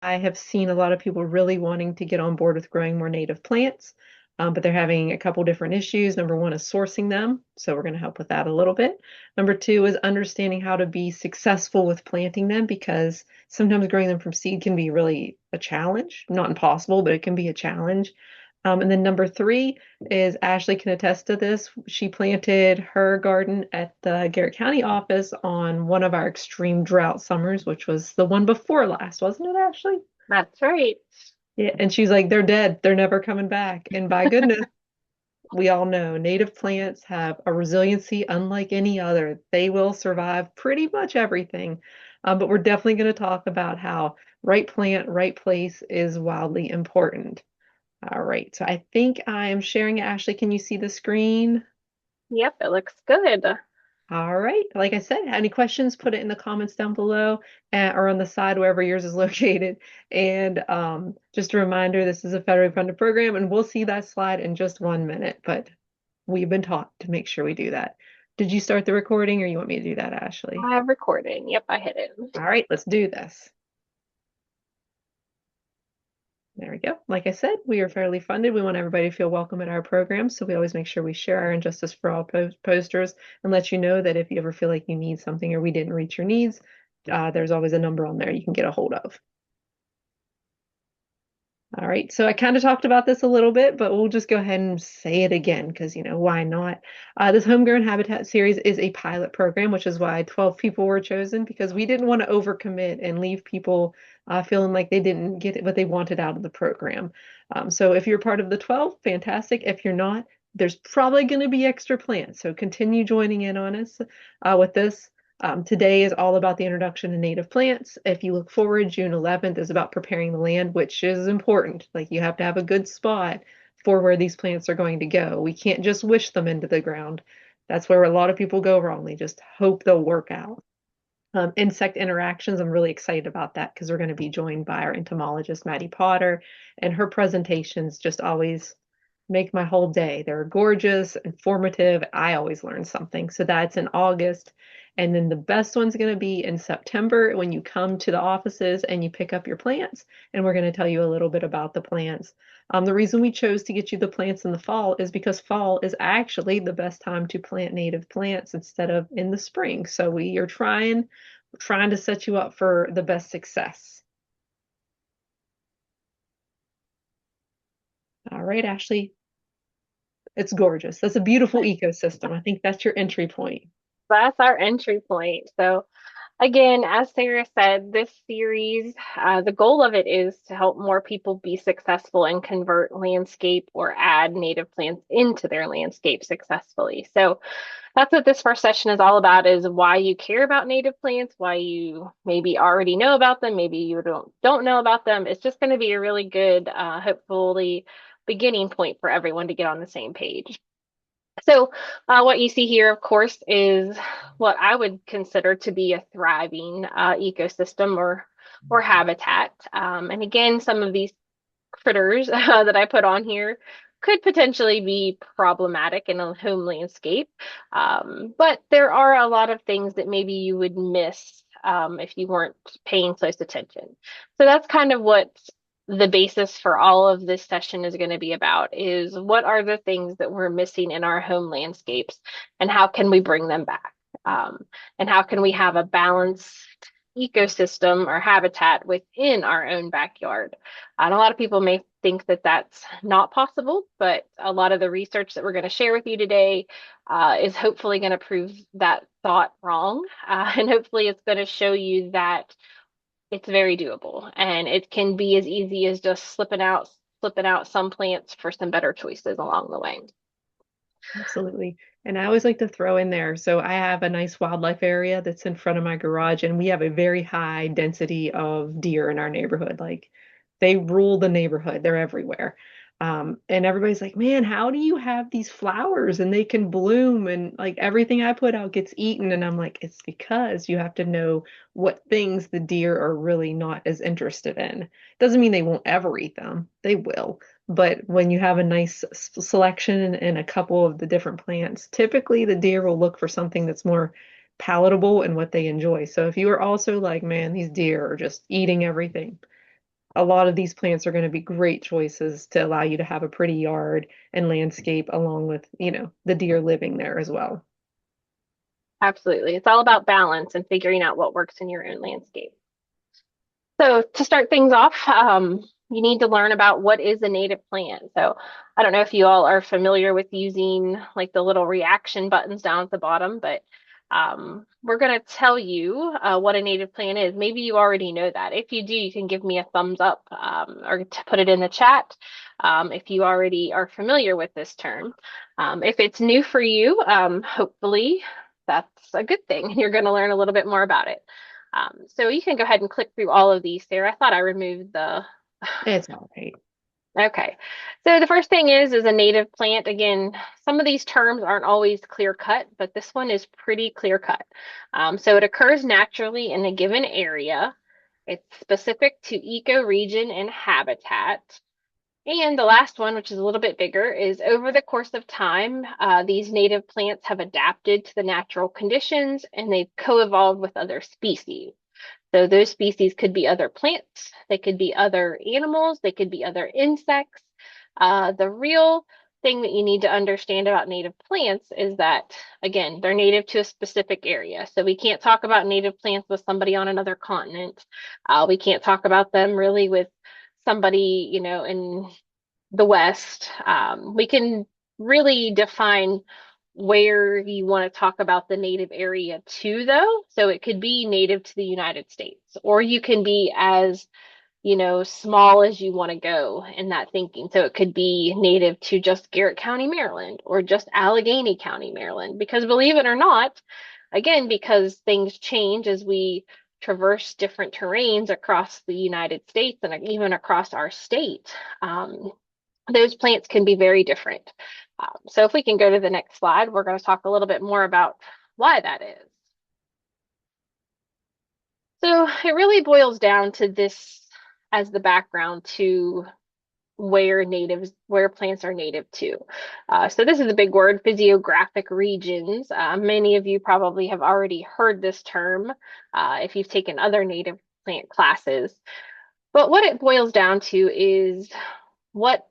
I have seen a lot of people really wanting to get on board with growing more native plants, but they're having a couple different issues. Number one is sourcing them, so we're going to help with that a little bit. Number two is understanding how to be successful with planting them because sometimes growing them from seed can be really a challenge. Not impossible, but it can be a challenge. And then number three is Ashley can attest to this. She planted her garden at the Garrett County office on one of our extreme drought summers, which was the one before last, wasn't it, Ashley? That's right. Yeah, and she's like, they're dead. They're never coming back. And by goodness, we all know native plants have a resiliency unlike any other. They will survive pretty much everything. But we're definitely going to talk about how right plant, right place is wildly important. All right, so I think I am sharing it. Ashley, can you see the screen? Yep, it looks good. All right, like I said, any questions, put it in the comments down below or on the side wherever yours is located. And just a reminder, this is a federally funded program, and we'll see that slide in just 1 minute, but we've been taught to make sure we do that. Did you start the recording or you want me to do that, Ashley? Recording. Yep, I hit it. All right, let's do this. There we go. Like I said, we are fairly funded. We want everybody to feel welcome at our program, so we always make sure we share our Injustice for All posters and let you know that if you ever feel like you need something or we didn't reach your needs, there's always a number on there you can get a hold of. All right, so I kind of talked about this a little bit, but we'll just go ahead and say it again because, why not? This Homegrown Habitat series is a pilot program, which is why 12 people were chosen because we didn't want to overcommit and leave people feeling like they didn't get what they wanted out of the program. So if you're part of the 12, fantastic. If you're not, there's probably going to be extra plans. So continue joining in on us with this. Today is all about the introduction to native plants. If you look forward, June 11th is about preparing the land, which is important. Like you have to have a good spot for where these plants are going to go. We can't just wish them into the ground. That's where a lot of people go wrong. They just hope they'll work out. Insect interactions, I'm really excited about that because we're going to be joined by our entomologist, Maddie Potter, and her presentations just always make my whole day. They're gorgeous, informative. I always learn something. So that's in August. And then the best one's going to be in September when you come to the offices and you pick up your plants. And we're going to tell you a little bit about the plants. The reason we chose to get you the plants in the fall is because fall is actually the best time to plant native plants instead of in the spring. So we are trying to set you up for the best success. All right, Ashley, it's gorgeous. That's a beautiful ecosystem. I think that's your entry point. That's our entry point. So, again, as Sarah said, this series, the goal of it is to help more people be successful and convert landscape or add native plants into their landscape successfully. So that's what this first session is all about, is why you care about native plants, why you maybe already know about them, maybe you don't know about them. It's just going to be a really good, hopefully, beginning point for everyone to get on the same page. So, what you see here, of course, is what I would consider to be a thriving ecosystem or habitat. And again, some of these critters that I put on here could potentially be problematic in a home landscape. But there are a lot of things that maybe you would miss if you weren't paying close attention. So that's kind of what the basis for all of this session is going to be about, is what are the things that we're missing in our home landscapes and how can we bring them back? And how can we have a balanced ecosystem or habitat within our own backyard? And a lot of people may think that that's not possible, but a lot of the research that we're going to share with you today is hopefully going to prove that thought wrong. And hopefully it's going to show you that it's very doable and it can be as easy as just slipping out some plants for some better choices along the way. Absolutely. And I always like to throw in there. So I have a nice wildlife area that's in front of my garage, and we have a very high density of deer in our neighborhood. Like they rule the neighborhood, they're everywhere. And everybody's like, man, how do you have these flowers and they can bloom and like everything I put out gets eaten? And I'm like, it's because you have to know what things the deer are really not as interested in. Doesn't mean they won't ever eat them, they will. But when you have a nice selection and a couple of the different plants, typically the deer will look for something that's more palatable and what they enjoy. So if you are also like, man, these deer are just eating everything, a lot of these plants are going to be great choices to allow you to have a pretty yard and landscape along with, the deer living there as well. Absolutely. It's all about balance and figuring out what works in your own landscape. So to start things off, you need to learn about what is a native plant. So I don't know if you all are familiar with using like the little reaction buttons down at the bottom, but we're going to tell you what a native plant is. Maybe you already know that. If you do, you can give me a thumbs up or put it in the chat if you already are familiar with this term. If it's new for you, hopefully that's a good thing. You're going to learn a little bit more about it. So you can go ahead and click through all of these, Sarah. I thought I removed the. It's all right. Okay. So the first thing is a native plant. Again, some of these terms aren't always clear cut, but this one is pretty clear cut. So it occurs naturally in a given area. It's specific to ecoregion and habitat. And the last one, which is a little bit bigger, is over the course of time, these native plants have adapted to the natural conditions and they've co-evolved with other species. So those species could be other plants, they could be other animals, they could be other insects. The real thing that you need to understand about native plants is that, again, they're native to a specific area. So we can't talk about native plants with somebody on another continent. We can't talk about them really with somebody, in the West. We can really define where you want to talk about the native area to, though. So it could be native to the United States, or you can be as, small as you want to go in that thinking. So it could be native to just Garrett County, Maryland, or just Allegheny County, Maryland. Because believe it or not, again, because things change as we traverse different terrains across the United States and even across our state. Those plants can be very different. So if we can go to the next slide, we're going to talk a little bit more about why that is. So it really boils down to this as the background to where plants are native to. So this is a big word, physiographic regions. Many of you probably have already heard this term if you've taken other native plant classes. But what it boils down to is what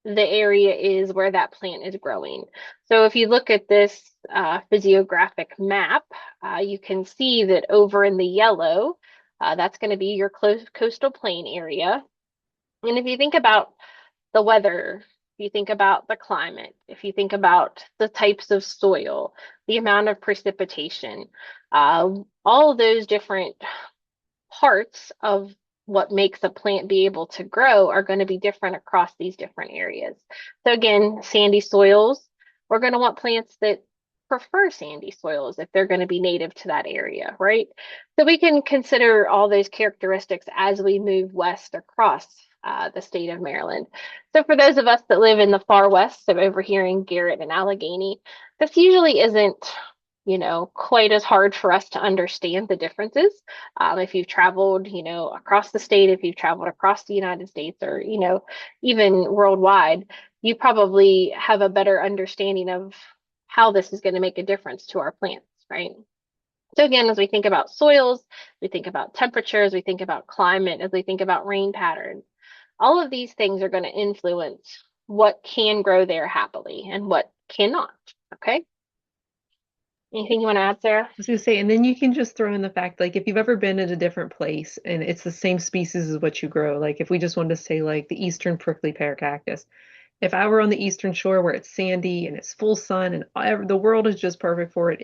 the area is where that plant is growing. So if you look at this physiographic map, you can see that over in the yellow, that's going to be your coastal plain area. And if you think about the weather, if you think about the climate, if you think about the types of soil, the amount of precipitation, all of those different parts of what makes a plant be able to grow are going to be different across these different areas. So again, sandy soils, we're going to want plants that prefer sandy soils if they're going to be native to that area, right? So we can consider all those characteristics as we move west across the state of Maryland. So for those of us that live in the far west, so over here in Garrett and Allegheny, this usually isn't quite as hard for us to understand the differences. If you've traveled, across the state, if you've traveled across the United States or, even worldwide, you probably have a better understanding of how this is going to make a difference to our plants, right? So again, as we think about soils, we think about temperatures, we think about climate, as we think about rain patterns, all of these things are going to influence what can grow there happily and what cannot, okay? Anything you want to add, Sarah? Was gonna say, and then you can just throw in the fact, like if you've ever been at a different place and it's the same species as what you grow, like if we just wanted to say like the eastern prickly pear cactus, if I were on the eastern shore where it's sandy and it's full sun and the world is just perfect for it,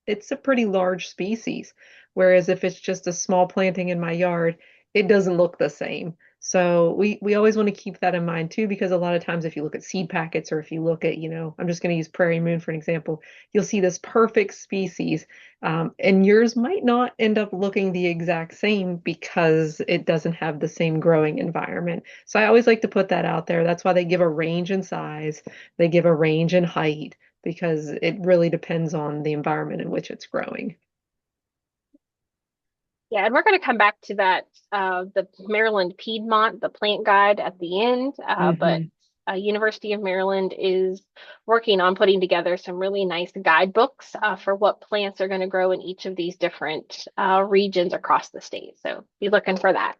it's a pretty large species. Whereas if it's just a small planting in my yard, it doesn't look the same. So we always want to keep that in mind too, because a lot of times if you look at seed packets or if you look at, I'm just going to use prairie moon for an example, you'll see this perfect species, and yours might not end up looking the exact same because it doesn't have the same growing environment. So I always like to put that out there. That's why they give a range in size, they give a range in height because it really depends on the environment in which it's growing. Yeah, and we're going to come back to that, the Maryland Piedmont, the plant guide at the end, but Hmm. University of Maryland is working on putting together some really nice guidebooks for what plants are going to grow in each of these different regions across the state. So be looking for that.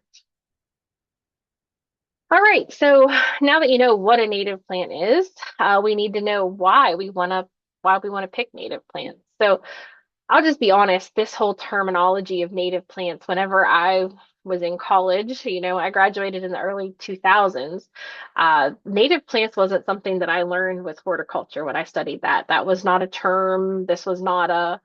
All right, so now that you know what a native plant is, we need to know why we want to pick native plants. So I'll just be honest, this whole terminology of native plants, whenever I was in college, I graduated in the early 2000s. Native plants wasn't something that I learned with horticulture when I studied that. That was not a term. This was not a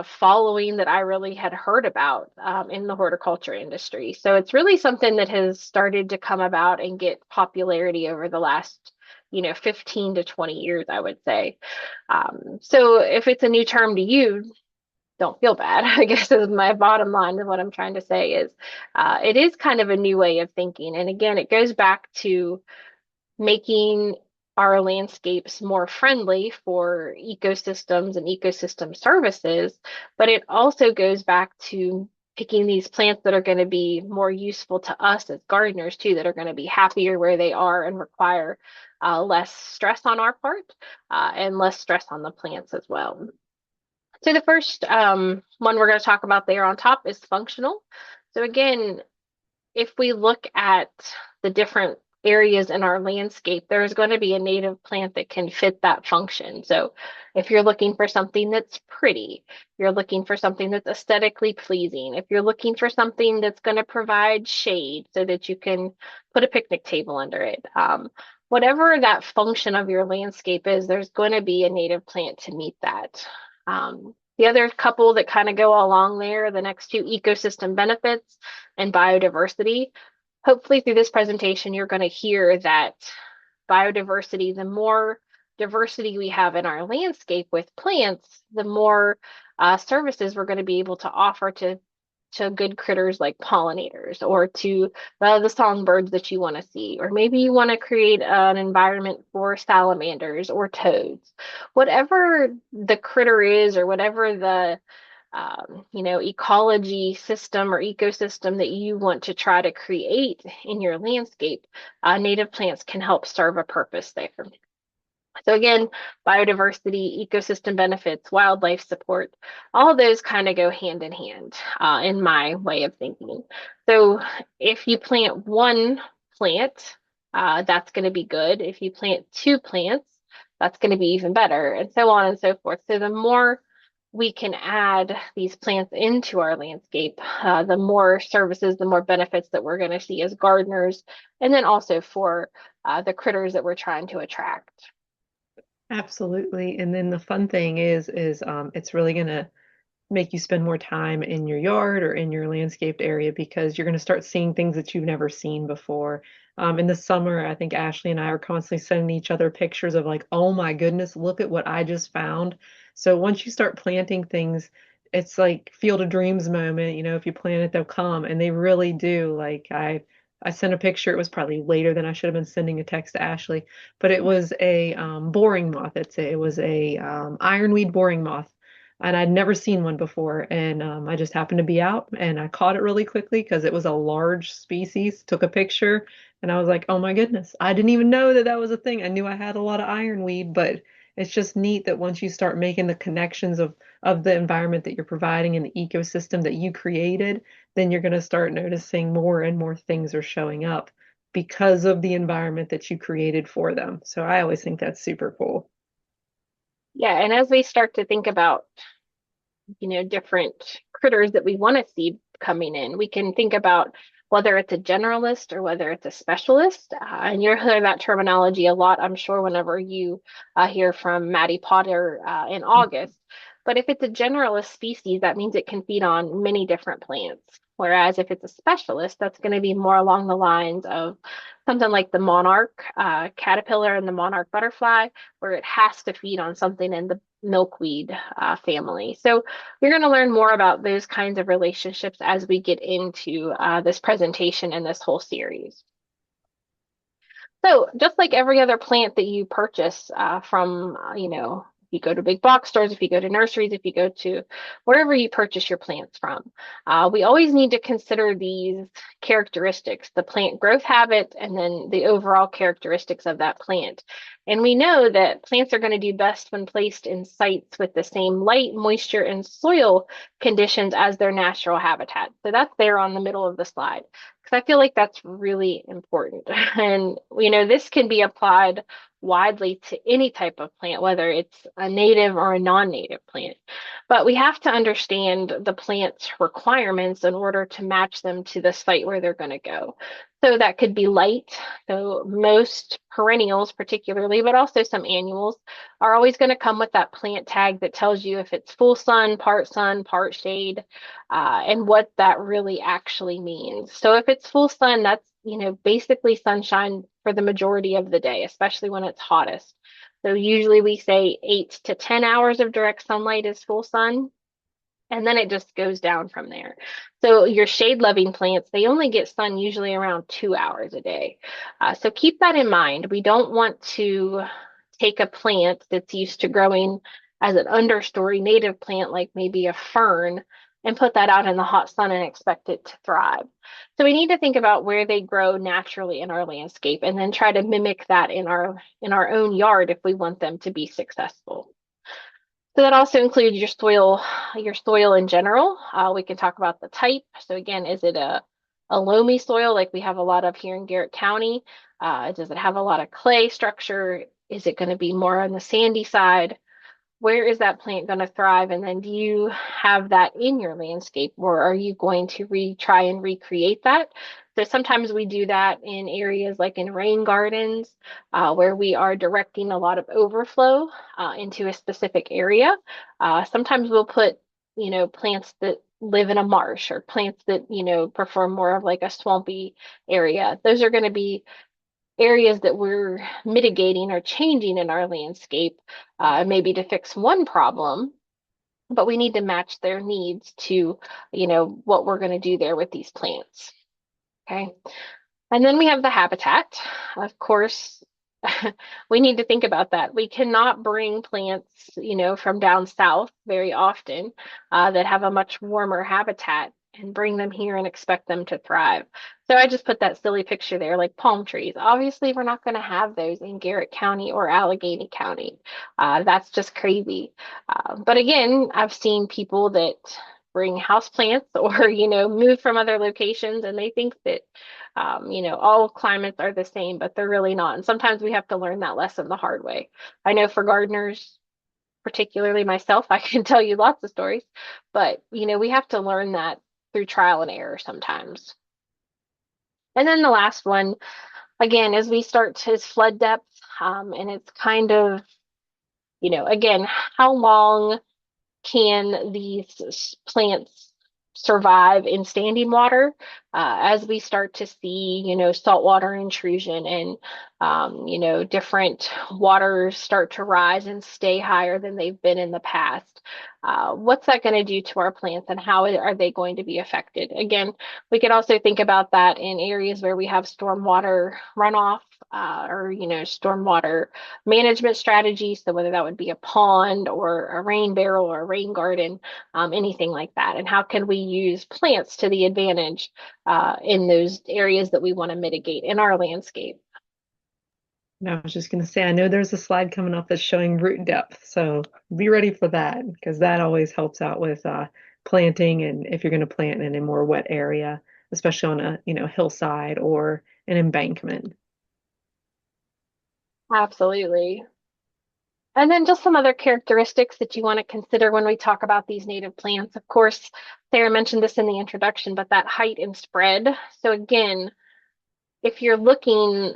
following that I really had heard about in the horticulture industry. So it's really something that has started to come about and get popularity over the last 15 to 20 years, I would say. So if it's a new term to you, don't feel bad. I guess is my bottom line of what I'm trying to say is it is kind of a new way of thinking. And again, it goes back to making our landscapes more friendly for ecosystems and ecosystem services, but it also goes back to picking these plants that are going to be more useful to us as gardeners too, that are going to be happier where they are and require less stress on our part and less stress on the plants as well. So the first one we're going to talk about there on top is functional. So again, if we look at the different areas in our landscape, there's going to be a native plant that can fit that function. So if you're looking for something that's pretty, you're looking for something that's aesthetically pleasing, if you're looking for something that's going to provide shade so that you can put a picnic table under it, whatever that function of your landscape is, there's going to be a native plant to meet that. The other couple that kind of go along there, the next two, ecosystem benefits and biodiversity. Hopefully, through this presentation, you're going to hear that biodiversity, the more diversity we have in our landscape with plants, the more services we're going to be able to offer to good critters like pollinators or to the songbirds that you want to see. Or maybe you want to create an environment for salamanders or toads. Whatever the critter is or whatever the ecology system or ecosystem that you want to try to create in your landscape, native plants can help serve a purpose there. So again, biodiversity, ecosystem benefits, wildlife support, all those kind of go hand in hand in my way of thinking. So if you plant one plant, that's going to be good. If you plant two plants, that's going to be even better, and so on and so forth. So the more we can add these plants into our landscape, the more services, the more benefits that we're going to see as gardeners, and then also for the critters that we're trying to attract. Absolutely. And then the fun thing is it's really gonna make you spend more time in your yard or in your landscaped area because you're going to start seeing things that you've never seen before. In the summer, I think Ashley and I are constantly sending each other pictures of like, oh my goodness, look at what I just found. So once you start planting things, it's like Field of Dreams moment. If you plant it, they'll come, and they really do. Like I sent a picture. It was probably later than I should have been sending a text to Ashley, but it was a boring moth. It was a ironweed boring moth, and I'd never seen one before. And I just happened to be out and I caught it really quickly because it was a large species, took a picture, and I was like, oh my goodness, I didn't even know that that was a thing. I knew I had a lot of ironweed, but it's just neat that once you start making the connections of the environment that you're providing and the ecosystem that you created, then you're going to start noticing more and more things are showing up because of the environment that you created for them. So I always think that's super cool. Yeah, and as we start to think about, different critters that we want to see coming in, we can think about whether it's a generalist or whether it's a specialist. And you'll hear that terminology a lot, I'm sure, whenever you hear from Maddie Potter in August. But if it's a generalist species, that means it can feed on many different plants. Whereas if it's a specialist, that's going to be more along the lines of something like the monarch caterpillar and the monarch butterfly, where it has to feed on something in the milkweed family. So you're going to learn more about those kinds of relationships as we get into this presentation and this whole series. So just like every other plant that you purchase from, you go to big box stores, if you go to nurseries, if you go to wherever you purchase your plants from. We always need to consider these characteristics, the plant growth habit, and then the overall characteristics of that plant. And we know that plants are going to do best when placed in sites with the same light, moisture, and soil conditions as their natural habitat. So that's there on the middle of the slide because I feel like that's really important. And, this can be applied widely to any type of plant, whether it's a native or a non-native plant. But we have to understand the plant's requirements in order to match them to the site where they're going to go. So that could be light. So most perennials, particularly, but also some annuals, are always going to come with that plant tag that tells you if it's full sun, part shade, and what that really actually means. So if it's full sun, that's basically sunshine for the majority of the day, especially when it's hottest. So usually we say 8 to 10 hours of direct sunlight is full sun, and then it just goes down from there. So your shade loving plants, they only get sun usually around 2 hours a day. So keep that in mind. We don't want to take a plant that's used to growing as an understory native plant, like maybe a fern, and put that out in the hot sun and expect it to thrive. So we need to think about where they grow naturally in our landscape and then try to mimic that in our own yard if we want them to be successful. So that also includes your soil in general. We can talk about the type. So again, is it a loamy soil like we have a lot of here in Garrett County? Does it have a lot of clay structure? Is it going to be more on the sandy side? Where is that plant going to thrive? And then do you have that in your landscape, or are you going to try and recreate that? So sometimes we do that in areas like in rain gardens, where we are directing a lot of overflow into a specific area. Sometimes we'll put, plants that live in a marsh or plants that, prefer more of like a swampy area. Those are going to be areas that we're mitigating or changing in our landscape, maybe to fix one problem, but we need to match their needs to, what we're going to do there with these plants. Okay. And then we have the habitat. Of course, we need to think about that. We cannot bring plants, from down south very often, that have a much warmer habitat and bring them here and expect them to thrive. So I just put that silly picture there, like palm trees. Obviously, we're not going to have those in Garrett County or Allegheny County. That's just crazy. But again, I've seen people that bring house plants or, move from other locations and they think that all climates are the same, but they're really not. And sometimes we have to learn that lesson the hard way. I know for gardeners, particularly myself, I can tell you lots of stories, but we have to learn that through trial and error sometimes. And then the last one, again, as we start to is flood depth, and it's kind of, again, how long can these plants survive in standing water as we start to see, saltwater intrusion and, different waters start to rise and stay higher than they've been in the past. What's that going to do to our plants and how are they going to be affected? Again, we could also think about that in areas where we have stormwater runoff or, stormwater management strategies. So whether that would be a pond or a rain barrel or a rain garden, anything like that. And how can we use plants to the advantage in those areas that we want to mitigate in our landscape? And I was just going to say, I know there's a slide coming up that's showing root depth, so be ready for that because that always helps out with planting and if you're going to plant in a more wet area, especially on a, hillside or an embankment. Absolutely. And then just some other characteristics that you want to consider when we talk about these native plants. Of course, Sarah mentioned this in the introduction, but that height and spread. So again, if you're looking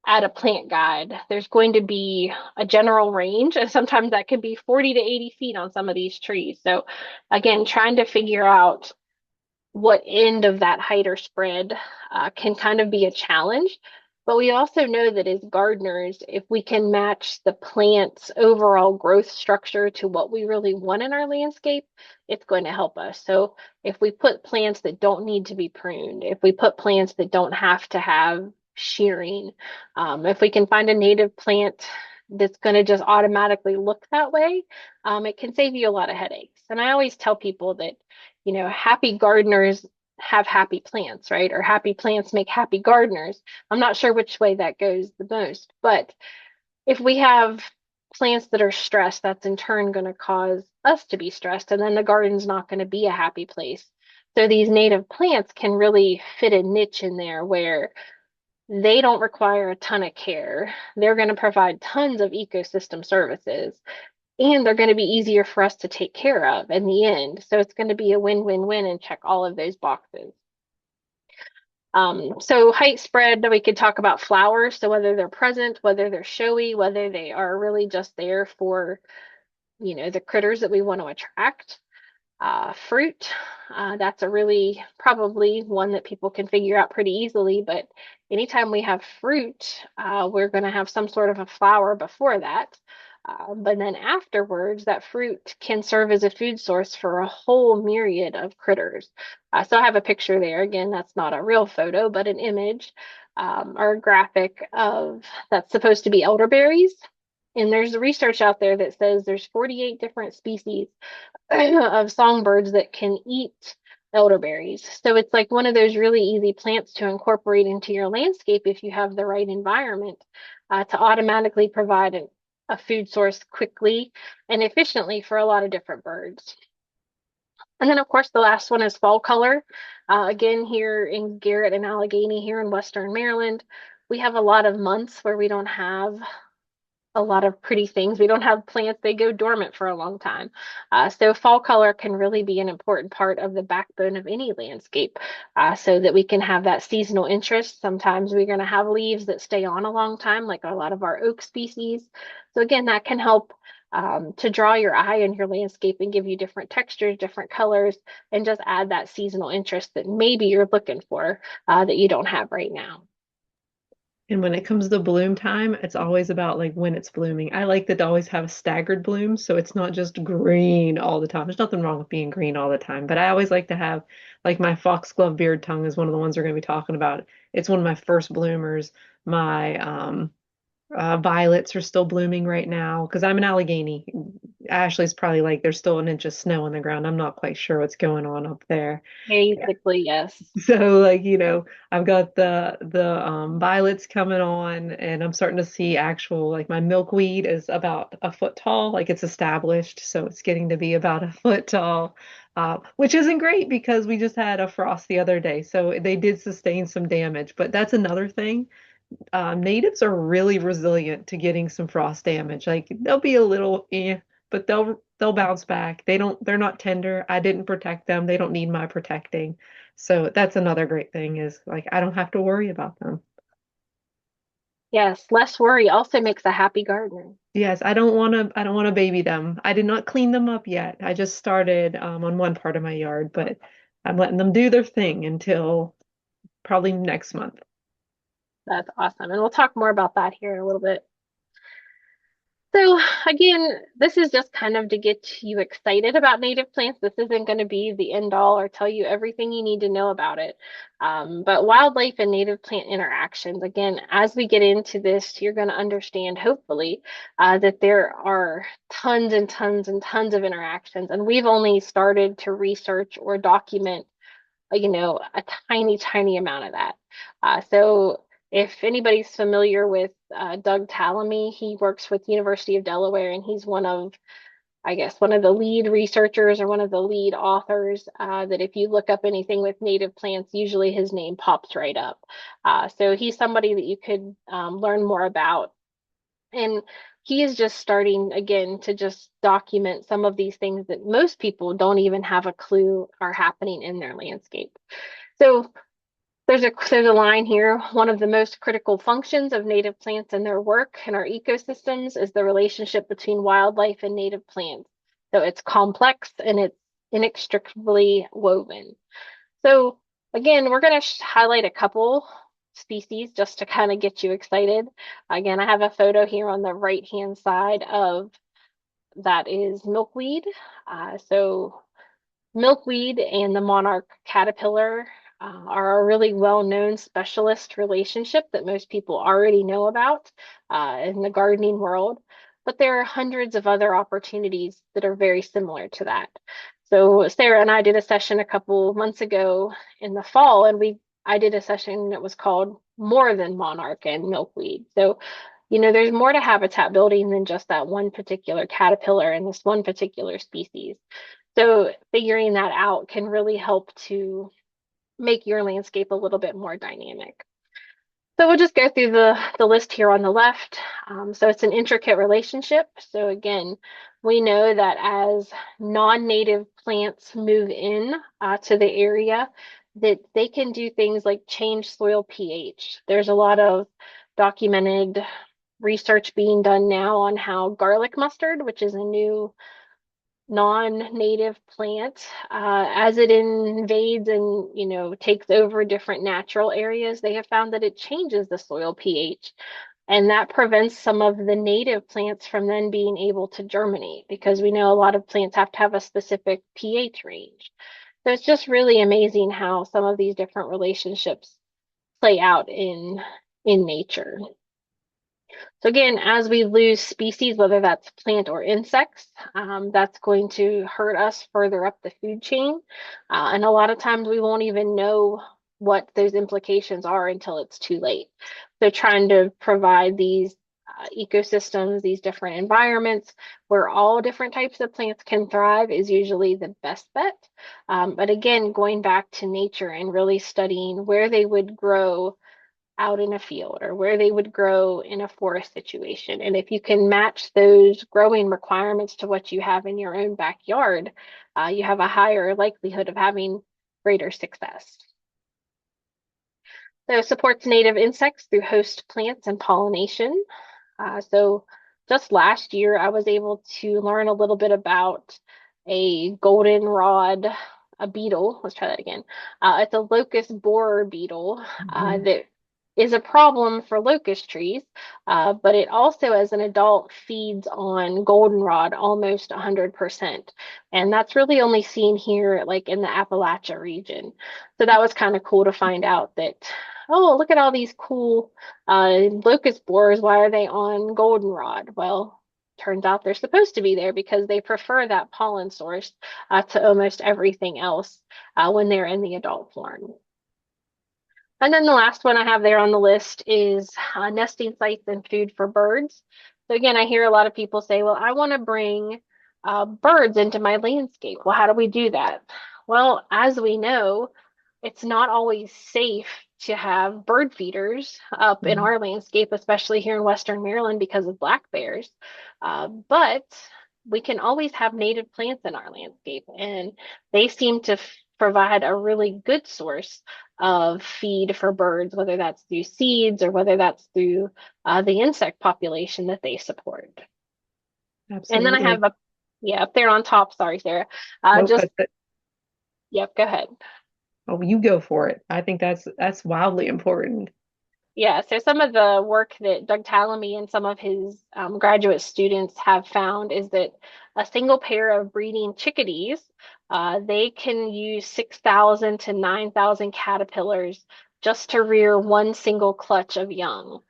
at a plant guide, there's going to be a general range, and sometimes that can be 40 to 80 feet on some of these trees. So again, trying to figure out what end of that height or spread can kind of be a challenge. But we also know that as gardeners, if we can match the plant's overall growth structure to what we really want in our landscape, it's going to help us. So if we put plants that don't need to be pruned, if we put plants that don't have to have shearing, if we can find a native plant that's going to just automatically look that way, it can save you a lot of headaches. And I always tell people that, happy gardeners have happy plants, right? Or happy plants make happy gardeners. I'm not sure which way that goes the most, but if we have plants that are stressed, that's in turn going to cause us to be stressed, and then the garden's not going to be a happy place. So these native plants can really fit a niche in there where they don't require a ton of care. They're going to provide tons of ecosystem services, and they're going to be easier for us to take care of in the end. So it's going to be a win-win-win and check all of those boxes. So height spread, we could talk about flowers. So whether they're present, whether they're showy, whether they are really just there for, the critters that we want to attract. Fruit, that's a really probably one that people can figure out pretty easily, but anytime we have fruit, we're going to have some sort of a flower before that. But then afterwards, that fruit can serve as a food source for a whole myriad of critters. So I have a picture there. Again, that's not a real photo, but an image or a graphic of that's supposed to be elderberries. And there's research out there that says there's 48 different species of songbirds that can eat elderberries. So it's like one of those really easy plants to incorporate into your landscape if you have the right environment to automatically provide a food source quickly and efficiently for a lot of different birds. And then, of course, the last one is fall color. Again, here in Garrett and Allegheny, here in Western Maryland, we have a lot of months where we don't have a lot of pretty things. We don't have plants, they go dormant for a long time. So fall color can really be an important part of the backbone of any landscape so that we can have that seasonal interest. Sometimes we're going to have leaves that stay on a long time, like a lot of our oak species. So again, that can help to draw your eye in your landscape and give you different textures, different colors, and just add that seasonal interest that maybe you're looking for that you don't have right now. And when it comes to bloom time, it's always about like when it's blooming. I like that to always have a staggered bloom, so it's not just green all the time. There's nothing wrong with being green all the time, but I always like to have like my foxglove beard tongue is one of the ones we're going to be talking about. It's one of my first bloomers. My violets are still blooming right now because I'm in Allegheny. Ashley's probably like there's still an inch of snow on the ground. I'm not quite sure what's going on up there. Basically, yes. So like, I've got the violets coming on and I'm starting to see actual like my milkweed is about a foot tall, like it's established, so it's getting to be about a foot tall. Which isn't great because we just had a frost the other day, so they did sustain some damage. But that's another thing. Natives are really resilient to getting some frost damage. Like they'll be a little but they'll bounce back. They're not tender. I didn't protect them. They don't need my protecting. So that's another great thing is like I don't have to worry about them. Yes, less worry also makes a happy gardener. Yes, I don't want to baby them. I did not clean them up yet. I just started on one part of my yard, but I'm letting them do their thing until probably next month. That's awesome. And we'll talk more about that here in a little bit. So again, this is just kind of to get you excited about native plants. This isn't going to be the end all or tell you everything you need to know about it. But wildlife and native plant interactions, again, as we get into this, you're going to understand, hopefully, that there are tons and tons and tons of interactions. And we've only started to research or document a tiny, tiny amount of that. So if anybody's familiar with Doug Tallamy, he works with University of Delaware, and he's I guess, one of the lead researchers or one of the lead authors that if you look up anything with native plants, usually his name pops right up. So he's somebody that you could learn more about. And he is just starting again to just document some of these things that most people don't even have a clue are happening in their landscape. So there's a line here. One of the most critical functions of native plants and their work in our ecosystems is the relationship between wildlife and native plants. So it's complex and it's inextricably woven. So again, we're going to highlight a couple species just to kind of get you excited. Again, I have a photo here on the right hand side of that is milkweed. So milkweed and the monarch caterpillar. are a really well-known specialist relationship that most people already know about in the gardening world. But there are hundreds of other opportunities that are very similar to that. So Sarah and I did a session a couple months ago in the fall, and I did a session that was called More Than Monarch and Milkweed. So, there's more to habitat building than just that one particular caterpillar and this one particular species. So figuring that out can really help to make your landscape a little bit more dynamic. So we'll just go through the list here on the left. So it's an intricate relationship. So again, we know that as non-native plants move in to the area, that they can do things like change soil pH. There's a lot of documented research being done now on how garlic mustard, which is a new non-native plant, as it invades and takes over different natural areas, they have found that it changes the soil pH, and that prevents some of the native plants from then being able to germinate because we know a lot of plants have to have a specific pH range. So it's just really amazing how some of these different relationships play out in nature. So again, as we lose species, whether that's plant or insects, that's going to hurt us further up the food chain. And a lot of times we won't even know what those implications are until it's too late. So trying to provide these ecosystems, these different environments where all different types of plants can thrive is usually the best bet. But again, going back to nature and really studying where they would grow out in a field or where they would grow in a forest situation. And if you can match those growing requirements to what you have in your own backyard, you have a higher likelihood of having greater success. So it supports native insects through host plants and pollination. So just last year, I was able to learn a little bit about a goldenrod, a beetle. Let's try that again. It's a locust borer beetle Mhm. that is a problem for locust trees, but it also, as an adult, feeds on goldenrod almost 100%. And that's really only seen here, like in the Appalachia region. So that was kind of cool to find out that, oh, look at all these cool locust borers, why are they on goldenrod? Well, turns out they're supposed to be there because they prefer that pollen source to almost everything else when they're in the adult form. And then the last one I have there on the list is nesting sites and food for birds. So again, I hear a lot of people say, well, I want to bring birds into my landscape. Well, how do we do that? Well, as we know, it's not always safe to have bird feeders up in Mhm. our landscape, especially here in Western Maryland because of black bears. But we can always have native plants in our landscape, and they seem to provide a really good source of feed for birds, whether that's through seeds or whether that's through the insect population that they support. And then I Absolutely. have yeah, up there on top, sorry, Sarah. Nope. Just, yep, go ahead. Oh, you go for it. I think that's wildly important. Yeah, so some of the work that Doug Tallamy and some of his graduate students have found is that a single pair of breeding chickadees, they can use 6,000 to 9,000 caterpillars just to rear one single clutch of young.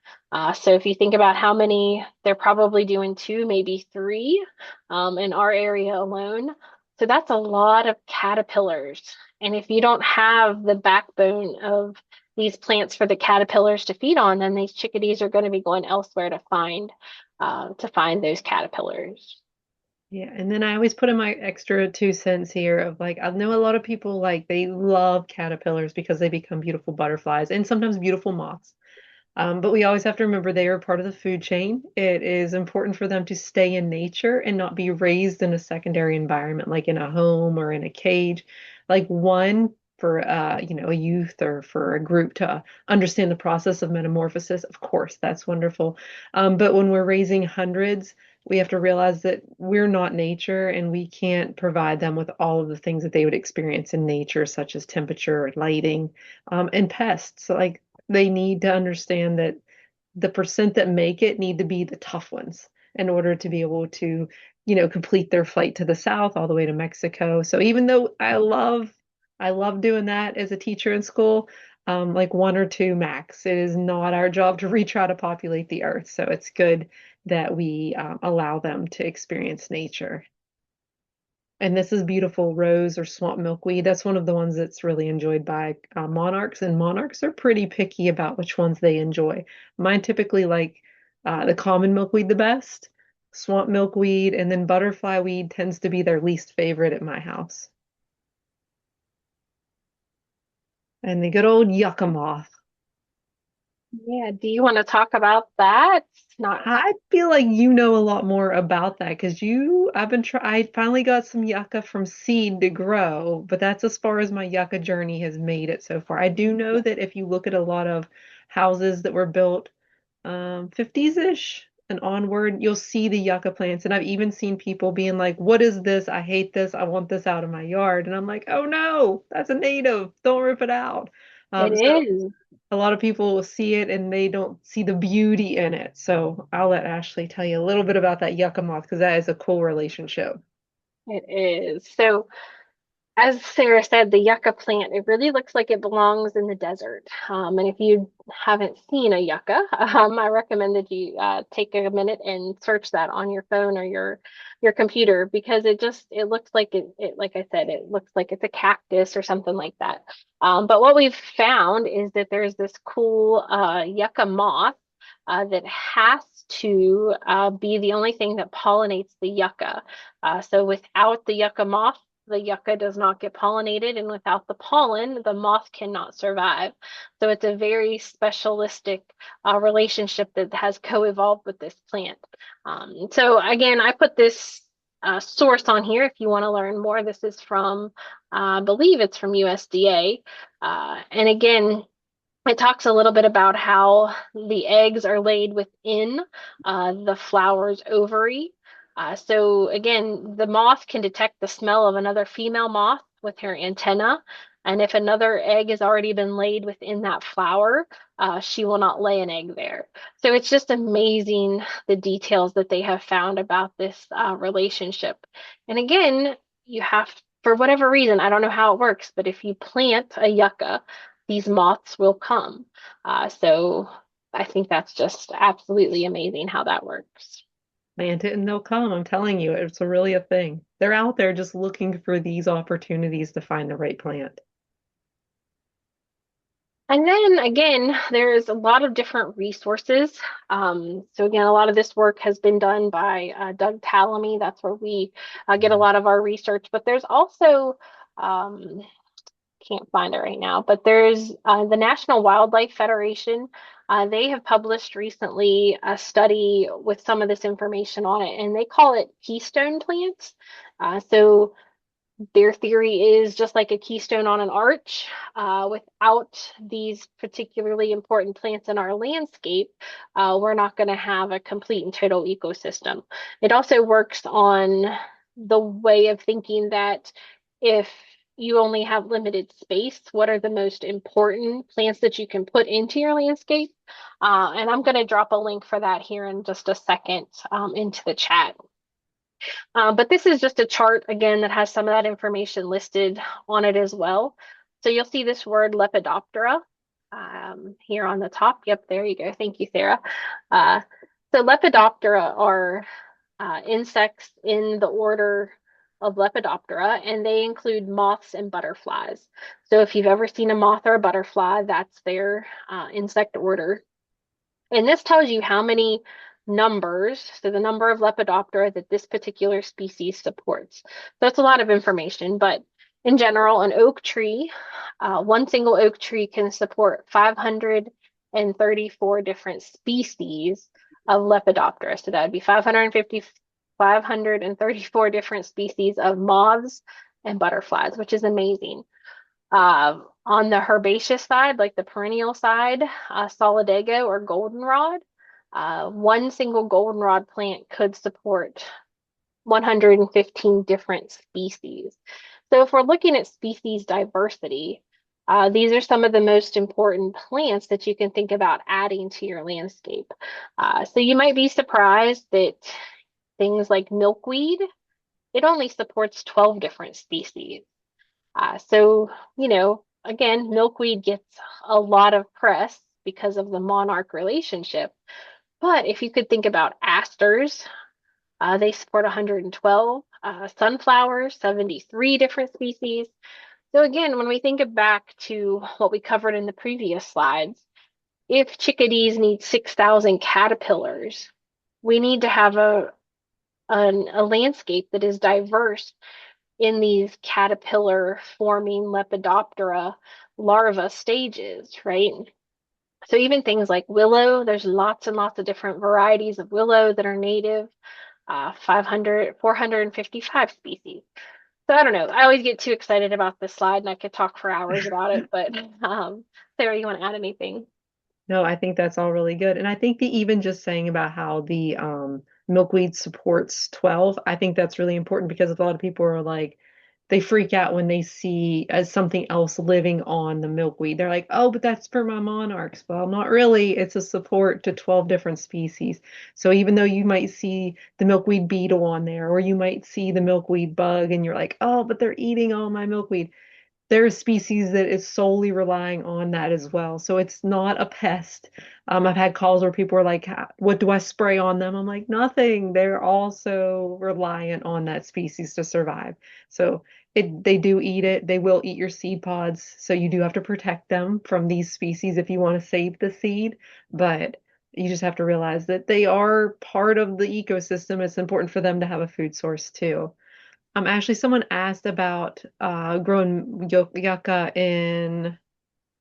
So if you think about how many, they're probably doing two, maybe three in our area alone. So that's a lot of caterpillars. And if you don't have the backbone of these plants for the caterpillars to feed on, then these chickadees are going to be going elsewhere to find those caterpillars. Yeah, and then I always put in my extra 2 cents here of like I know a lot of people like they love caterpillars because they become beautiful butterflies and sometimes beautiful moths. But we always have to remember they are part of the food chain. It is important for them to stay in nature and not be raised in a secondary environment, like in a home or in a cage. Like one for a youth or for a group to understand the process of metamorphosis. Of course, that's wonderful. But when we're raising hundreds, we have to realize that we're not nature and we can't provide them with all of the things that they would experience in nature, such as temperature, lighting, and pests. So, like they need to understand that the percent that make it need to be the tough ones in order to be able to complete their flight to the south all the way to Mexico. So even though I love doing that as a teacher in school. Like one or two max. It is not our job to retry to populate the earth, so it's good that we allow them to experience nature. And this is beautiful rose or swamp milkweed. That's one of the ones that's really enjoyed by monarchs, and monarchs are pretty picky about which ones they enjoy. Mine typically like the common milkweed the best, swamp milkweed, and then butterfly weed tends to be their least favorite at my house. And the good old yucca moth. Yeah, do you want to talk about that? Not I feel like you know a lot more about that because I finally got some yucca from seed to grow, but that's as far as my yucca journey has made it so far. I do know that if you look at a lot of houses that were built 50s-ish and onward, you'll see the yucca plants. And I've even seen people being like, "What is this? I hate this. I want this out of my yard." And I'm like, "Oh no, that's a native. Don't rip it out." it So is. a lot of people will see it and they don't see the beauty in it. So I'll let Ashley tell you a little bit about that yucca moth because that is a cool relationship. It is. So as Sarah said, the yucca plant, it really looks like it belongs in the desert. And if you haven't seen a yucca, I recommend that you take a minute and search that on your phone or your computer because it looks like like I said, it looks like it's a cactus or something like that. But what we've found is that there's this cool yucca moth that has to be the only thing that pollinates the yucca. So without the yucca moth, the yucca does not get pollinated, and without the pollen, the moth cannot survive. So it's a very specialistic relationship that has co-evolved with this plant. So again, I put this source on here if you want to learn more. This is from, I believe it's from USDA. And again, it talks a little bit about how the eggs are laid within the flower's ovary. So again, the moth can detect the smell of another female moth with her antenna. And if another egg has already been laid within that flower, she will not lay an egg there. So it's just amazing the details that they have found about this relationship. And again, you have, for whatever reason, I don't know how it works, but if you plant a yucca, these moths will come. So I think that's just absolutely amazing how that works. Plant it and they'll come. I'm telling you, it's really a thing. They're out there just looking for these opportunities to find the right plant. And then again, there's a lot of different resources. So again, a lot of this work has been done by Doug Tallamy. That's where we get a lot of our research. But there's also can't find it right now, but there's the National Wildlife Federation. They have published recently a study with some of this information on it, and they call it keystone plants. So their theory is just like a keystone on an arch. Without these particularly important plants in our landscape, we're not going to have a complete and total ecosystem. It also works on the way of thinking that if you only have limited space, what are the most important plants that you can put into your landscape? And I'm going to drop a link for that here in just a second into the chat. But this is just a chart again that has some of that information listed on it as well. So you'll see this word Lepidoptera here on the top. Yep, there you go. Thank you, Sarah. Uh, so Lepidoptera are insects in the order of Lepidoptera, and they include moths and butterflies. So if you've ever seen a moth or a butterfly, that's their insect order. And this tells you how many numbers, so the number of Lepidoptera that this particular species supports. So that's a lot of information, but in general, an oak tree, one single oak tree can support 534 different species of Lepidoptera. So that would be 534 different species of moths and butterflies, which is amazing. On the herbaceous side, like the perennial side, solidago or goldenrod, one single goldenrod plant could support 115 different species. So if we're looking at species diversity, these are some of the most important plants that you can think about adding to your landscape. So you might be surprised that things like milkweed, it only supports 12 different species. So, again, milkweed gets a lot of press because of the monarch relationship. But if you could think about asters, they support 112, sunflowers, 73 different species. So again, when we think back to what we covered in the previous slides, if chickadees need 6,000 caterpillars, we need to have a landscape that is diverse in these caterpillar forming Lepidoptera larva stages, right? So even things like willow, there's lots and lots of different varieties of willow that are native, 500, 455 species. So I don't know. I always get too excited about this slide and I could talk for hours about it, but Sarah, you want to add anything? No, I think that's all really good. And I think the even just saying about how the milkweed supports 12, I think that's really important because a lot of people are like, they freak out when they see as something else living on the milkweed. They're like, oh, but that's for my monarchs. Well, not really. It's a support to 12 different species. So even though you might see the milkweed beetle on there, or you might see the milkweed bug, and you're like, oh, but they're eating all my milkweed, there are species that is solely relying on that as well. So it's not a pest. I've had calls where people are like, what do I spray on them? I'm like, nothing. They're also reliant on that species to survive. So they do eat it. They will eat your seed pods. So you do have to protect them from these species if you want to save the seed. But you just have to realize that they are part of the ecosystem. It's important for them to have a food source too. Actually, someone asked about growing yucca in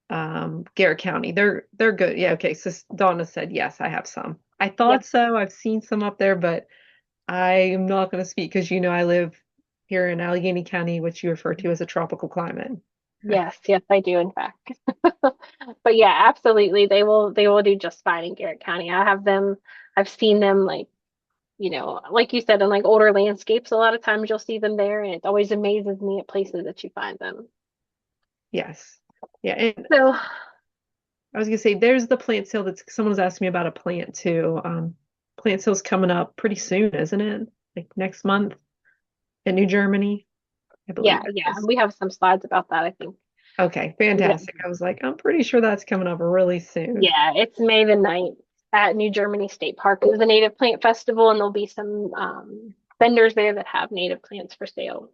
Garrett County. They're good. Yeah, okay. So Donna said yes, I have some. I Yep. thought so. I've seen some up there, but I'm not going to speak because I live here in Allegheny County, which you refer to as a tropical climate. Yes, yes, I do, in fact. But yeah, absolutely. They will do just fine in Garrett County. I've seen them like, like you said, in like older landscapes, a lot of times you'll see them there, and it always amazes me at places that you find them. Yes. Yeah, and So I was gonna say there's the plant sale that someone's asked me about a plant too. Plant sale's coming up pretty soon, isn't it? Like next month in New Germany, I yeah, believe it yeah, is. we have some slides about that, I think. Okay, Yeah, fantastic. I was like, I'm pretty sure that's coming up really soon. yeah, it's May the 9th at New Germany State Park. It's the Native Plant Festival, and there'll be some vendors there that have native plants for sale.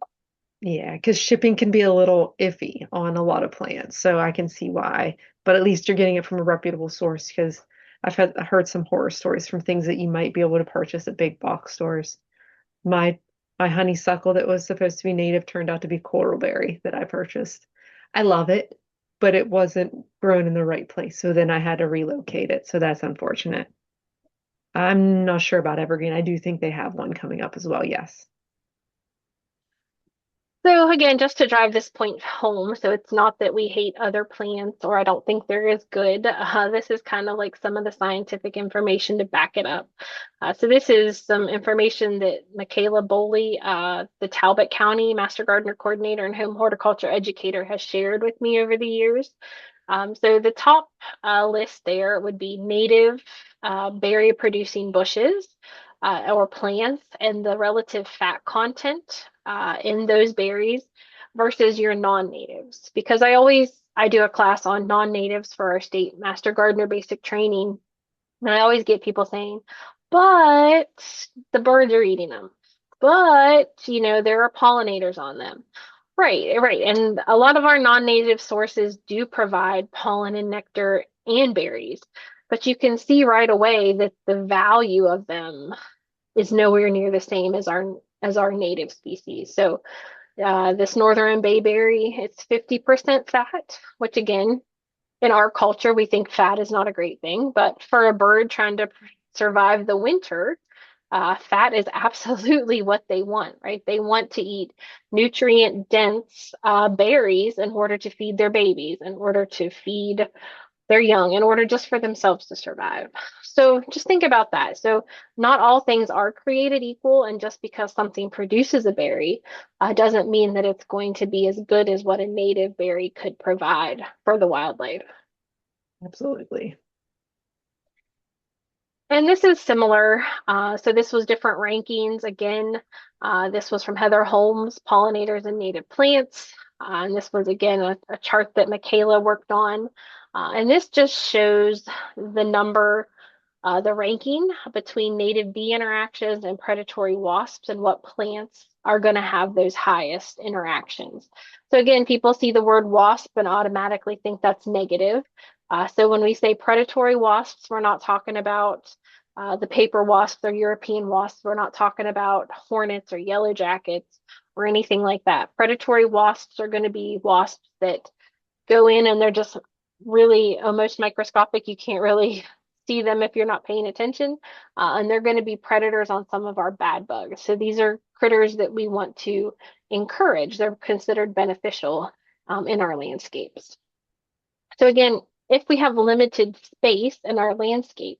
Yeah, because shipping can be a little iffy on a lot of plants, so I can see why. But at least you're getting it from a reputable source because I heard some horror stories from things that you might be able to purchase at big box stores. My my honeysuckle that was supposed to be native turned out to be coralberry that I purchased. I love it, but it wasn't grown in the right place, so then I had to relocate it. So that's unfortunate. I'm not sure about evergreen. I do think they have one coming up as well. Yes. So again, just to drive this point home, so it's not that we hate other plants or I don't think they're as good. This is kind of like some of the scientific information to back it up. So this is some information that Michaela Boley, the Talbot County Master Gardener Coordinator and Home Horticulture Educator, has shared with me over the years. So the top list there would be native berry producing bushes or plants and the relative fat content in those berries versus your non-natives. Because I do a class on non-natives for our state master gardener basic training, and I always get people saying, but the birds are eating them. But, there are pollinators on them. Right, right. And a lot of our non-native sources do provide pollen and nectar and berries, but you can see right away that the value of them is nowhere near the same as our native species. So this northern bayberry, it's 50% fat, which again, in our culture, we think fat is not a great thing, but for a bird trying to survive the winter, fat is absolutely what they want, right? They want to eat nutrient dense berries in order to feed their babies, in order to feed their young, in order just for themselves to survive. So just think about that. So not all things are created equal, and just because something produces a berry doesn't mean that it's going to be as good as what a native berry could provide for the wildlife. Absolutely. And this is similar. So this was different rankings. Again, this was from Heather Holmes, Pollinators and Native Plants. And this was again a chart that Michaela worked on. And this just shows the number, the ranking between native bee interactions and predatory wasps and what plants are going to have those highest interactions. So again, people see the word wasp and automatically think that's negative. So when we say predatory wasps, we're not talking about the paper wasps or European wasps. We're not talking about hornets or yellow jackets or anything like that. Predatory wasps are going to be wasps that go in and they're just really almost microscopic. You can't really see them if you're not paying attention. And they're going to be predators on some of our bad bugs. So these are critters that we want to encourage. They're considered beneficial in our landscapes. So again, if we have limited space in our landscape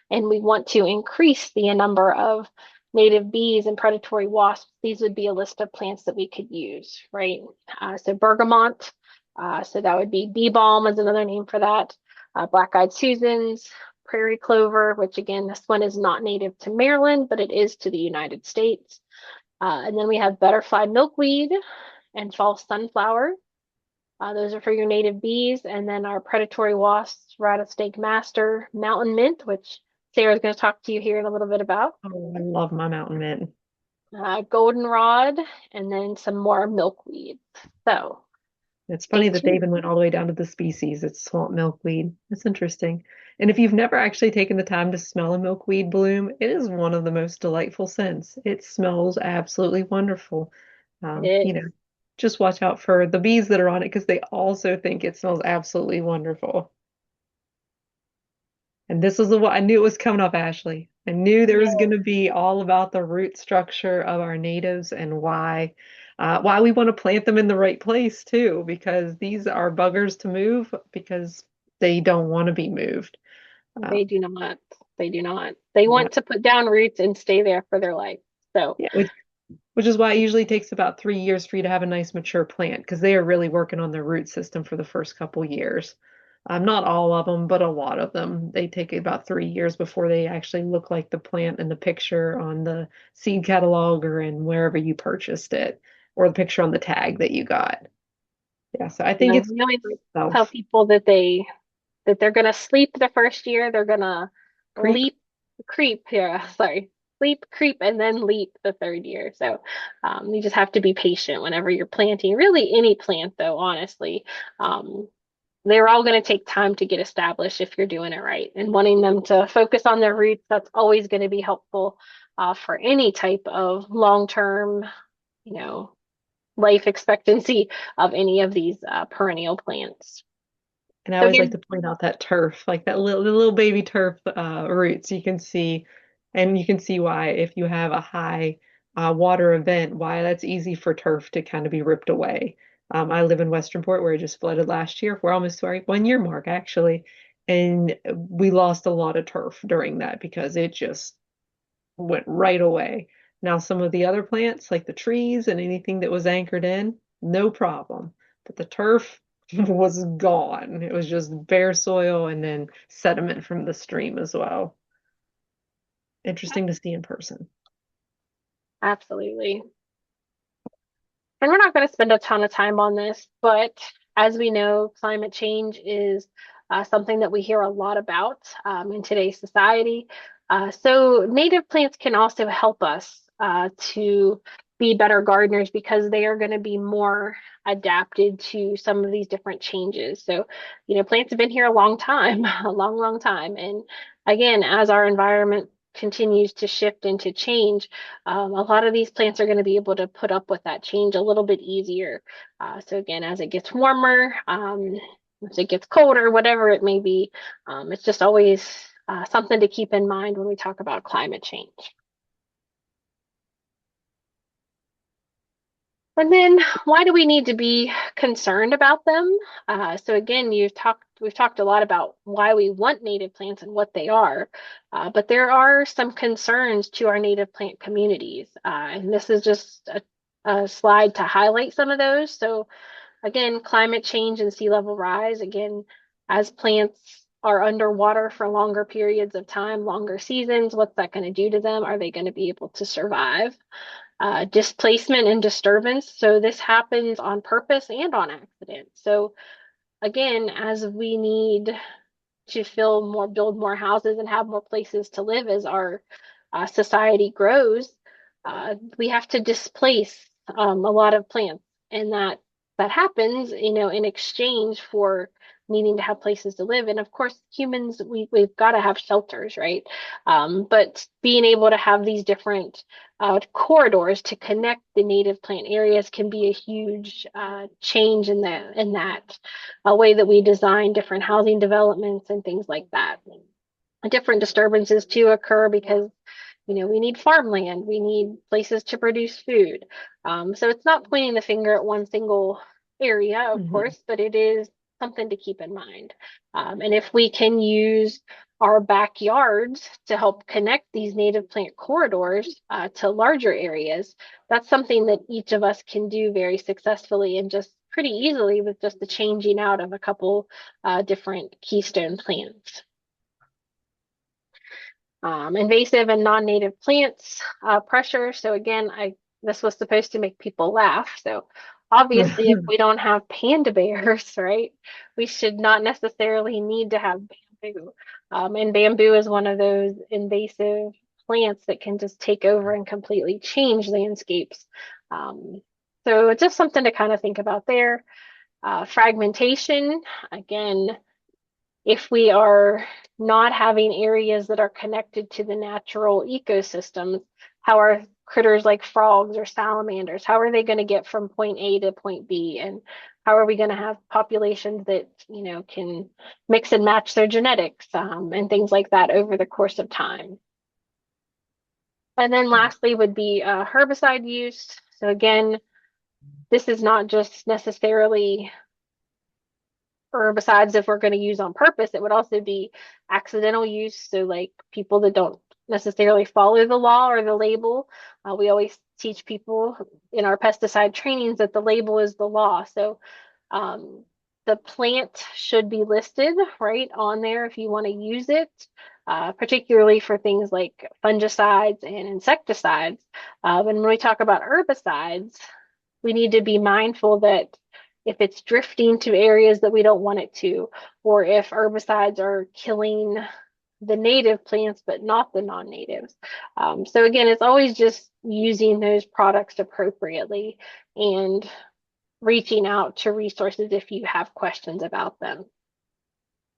and we want to increase the number of native bees and predatory wasps, these would be a list of plants that we could use, right? So bergamot, so that would be bee balm is another name for that. Black-eyed Susans, prairie clover, which again, this one is not native to Maryland, but it is to the United States. And then we have butterfly milkweed and false sunflower. Those are for your native bees. And then our predatory wasps, rattlesnake master, mountain mint, which Sarah's going to talk to you here in a little bit about, Oh, I love my mountain mint. goldenrod, and then some more milkweed. So It's stay funny that they even tuned. went all the way down to the species. It's swamp milkweed. It's interesting. And if you've never actually taken the time to smell a milkweed bloom, it is one of the most delightful scents. It smells absolutely wonderful. It You is. know, just watch out for the bees that are on it because they also think it smells absolutely wonderful. And this was the one I knew it was coming up, Ashley. I knew there was going Yeah, to be all about the root structure of our natives and why we want to plant them in the right place too, because these are buggers to move because they don't want to be moved. they Um, do not. They do not. They yeah, want to put down roots and stay there for their life. So, yeah, which is why it usually takes about 3 years for you to have a nice mature plant because they are really working on their root system for the first couple years. Not all of them, but a lot of them. They take about 3 years before they actually look like the plant in the picture on the seed catalog or in wherever you purchased it, or the picture on the tag that you got. Yeah, so I think it's we always great tell stuff. people that they're gonna sleep the first year, they're gonna Creep. leap, creep here, sorry, sleep, creep, and then leap the third year. So you just have to be patient whenever you're planting. Really, any plant, though, honestly. Um, they're all going to take time to get established if you're doing it right. And wanting them to focus on their roots, that's always going to be helpful for any type of long-term, you know, life expectancy of any of these perennial plants. And I So always like again, to point out that turf, like that little the little baby turf roots. You can see why if you have a high water event, why that's easy for turf to kind of be ripped away. I live in Westernport where it just flooded last year. We're almost to our 1 year mark actually, and we lost a lot of turf during that because it just went right away. Now, some of the other plants, like the trees and anything that was anchored in, no problem. But the turf was gone. It was just bare soil and then sediment from the stream as well. Interesting to see in person. absolutely. And we're not going to spend a ton of time on this, but as we know, climate change is something that we hear a lot about in today's society. So native plants can also help us to be better gardeners because they are going to be more adapted to some of these different changes. So, plants have been here a long time, a long, long time. And again, as our environment continues to shift and to change, a lot of these plants are going to be able to put up with that change a little bit easier. So again, as it gets warmer, as it gets colder, whatever it may be, it's just always something to keep in mind when we talk about climate change. And then why do we need to be concerned about them? So again, we've talked a lot about why we want native plants and what they are, but there are some concerns to our native plant communities. And this is just a slide to highlight some of those. So again, climate change and sea level rise, again, as plants are underwater for longer periods of time, longer seasons, what's that going to do to them? Are they going to be able to survive? displacement and disturbance. So this happens on purpose and on accident. So again, as we need to build more houses and have more places to live as our society grows, we have to displace a lot of plants, and that happens, in exchange for needing to have places to live. And of course, humans, we've got to have shelters, right? But being able to have these different corridors to connect the native plant areas can be a huge change in that way that we design different housing developments and things like that. Different disturbances too occur because we need farmland, we need places to produce food. So it's not pointing the finger at one single area, of Mhm. course, but it is something to keep in mind. And if we can use our backyards to help connect these native plant corridors to larger areas, that's something that each of us can do very successfully and just pretty easily with just the changing out of a couple different keystone plants. Invasive and non-native plants, pressure. So again, this was supposed to make people laugh. So obviously, if we don't have panda bears, right, we should not necessarily need to have bamboo. And bamboo is one of those invasive plants that can just take over and completely change landscapes. Um, so just something to kind of think about there. Fragmentation, again, if we are not having areas that are connected to the natural ecosystems, how are critters like frogs or salamanders, how are they going to get from point A to point B? And how are we going to have populations that, can mix and match their genetics, and things like that over the course of time? And then lastly would be herbicide use. So again, this is not just necessarily herbicides if we're going to use on purpose. It would also be accidental use. So, like people that don't necessarily follow the law or the label. We always teach people in our pesticide trainings that the label is the law. So, um, the plant should be listed right on there if you want to use it, particularly for things like fungicides and insecticides. And when we talk about herbicides, we need to be mindful that if it's drifting to areas that we don't want it to, or if herbicides are killing the native plants but not the non-natives. So again, it's always just using those products appropriately and reaching out to resources if you have questions about them.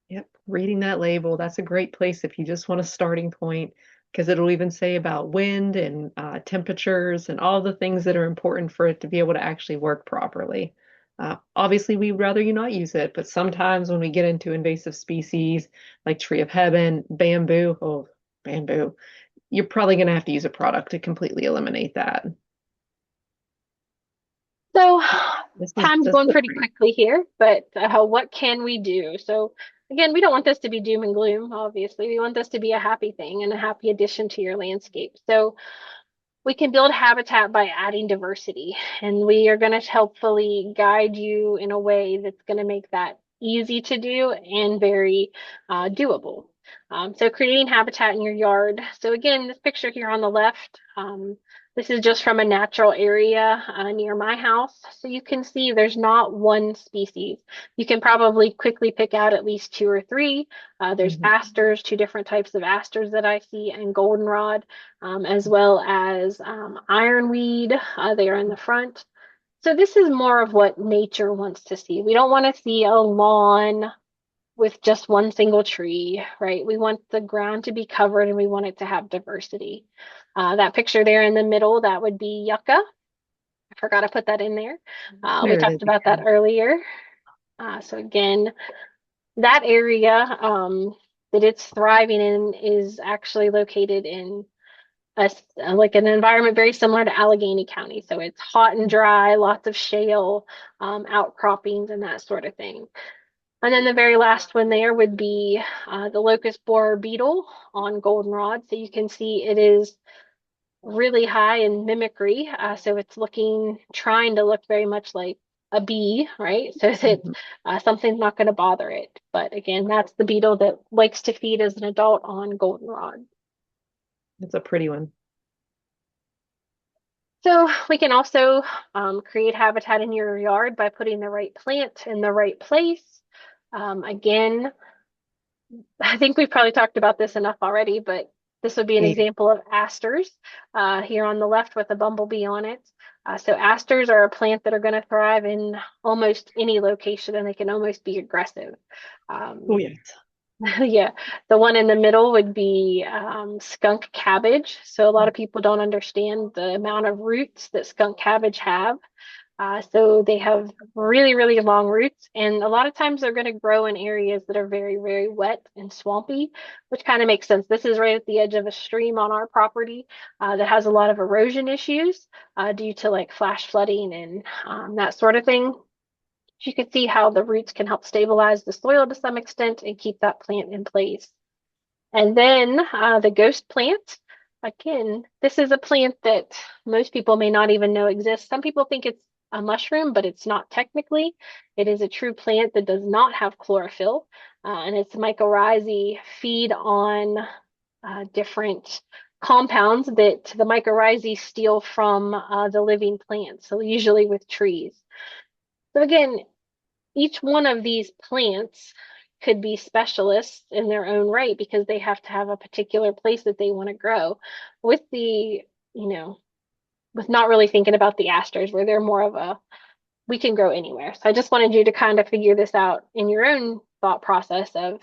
Yep, reading that label, that's a great place if you just want a starting point, because it'll even say about wind and temperatures and all the things that are important for it to be able to actually work properly. Obviously, we'd rather you not use it, but sometimes when we get into invasive species like tree of heaven, bamboo, oh, bamboo, you're probably going to have to use a product to completely eliminate that. So time's This going is pretty great. quickly here, but what can we do? So again, we don't want this to be doom and gloom, obviously. We want this to be a happy thing and a happy addition to your landscape. So we can build habitat by adding diversity, and we are going to helpfully guide you in a way that's going to make that easy to do and very doable. So creating habitat in your yard. So again, this picture here on the left, this is just from a natural area near my house. So you can see there's not one species. You can probably quickly pick out at least two or three. There's Mhm. asters, two different types of asters that I see, and goldenrod, as well as ironweed. They are in the front. So this is more of what nature wants to see. We don't want to see a lawn with just one single tree, right? We want the ground to be covered and we want it to have diversity. That picture there in the middle, that would be yucca. I forgot to put that in there. We There it is talked about that again. earlier. So again, that area that it's thriving in is actually located in like an environment very similar to Allegheny County. So it's hot and dry, lots of shale, outcroppings, and that sort of thing. And then the very last one there would be the locust borer beetle on goldenrod. So you can see it is really high in mimicry. So it's trying to look very much like a bee, right? So that Mhm. something's not going to bother it. But again, that's the beetle that likes to feed as an adult on goldenrod. It's a pretty one. So we can also create habitat in your yard by putting the right plant in the right place. Again, I think we've probably talked about this enough already, but this would be an Yeah. example of asters here on the left with a bumblebee on it. So asters are a plant that are going to thrive in almost any location, and they can almost be aggressive. Oh, Um, yes. yeah, the one in the middle would be skunk cabbage. So a lot of people don't understand the amount of roots that skunk cabbage have. So they have really, really long roots, and a lot of times they're going to grow in areas that are very, very wet and swampy, which kind of makes sense. This is right at the edge of a stream on our property that has a lot of erosion issues due to like flash flooding and that sort of thing. You can see how the roots can help stabilize the soil to some extent and keep that plant in place. And then the ghost plant. Again, this is a plant that most people may not even know exists. Some people think it's a mushroom, but it's not technically. It is a true plant that does not have chlorophyll, and its mycorrhizae feed on different compounds that the mycorrhizae steal from the living plants, so usually with trees. So again, each one of these plants could be specialists in their own right because they have to have a particular place that they want to grow with you know, with not really thinking about the asters where they're more of a we can grow anywhere. So I just wanted you to kind of figure this out in your own thought process of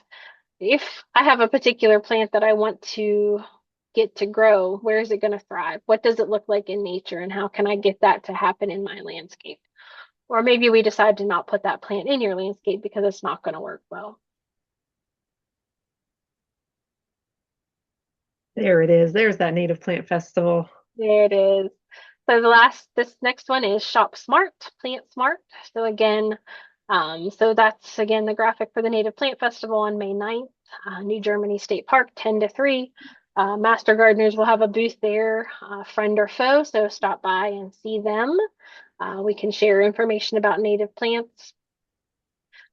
if I have a particular plant that I want to get to grow, where is it going to thrive? What does it look like in nature and how can I get that to happen in my landscape? Or maybe we decide to not put that plant in your landscape because it's not going to work well. There it is. There's that native plant festival. There it is. So this next one is Shop Smart, Plant Smart. So again, so that's again the graphic for the Native Plant Festival on May 9th, New Germany State Park, 10 to 3. Master Gardeners will have a booth there, friend or foe, so stop by and see them. We can share information about native plants.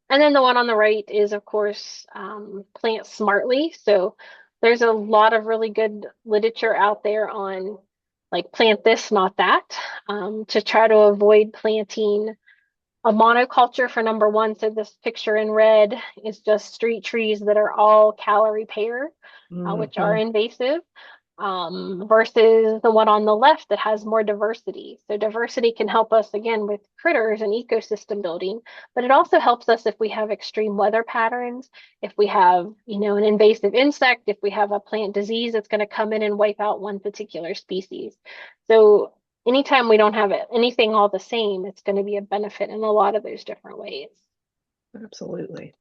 And then the one on the right is, of course, Plant Smartly. So there's a lot of really good literature out there on like plant this, not that, to try to avoid planting a monoculture for number one. So this picture in red is just street trees that are all calorie pair, which are Hmm. invasive versus the one on the left that has more diversity. So diversity can help us again with critters and ecosystem building, but it also helps us if we have extreme weather patterns, if we have, an invasive insect, if we have a plant disease that's going to come in and wipe out one particular species. So anytime we don't have anything all the same, it's going to be a benefit in a lot of those different ways. Absolutely.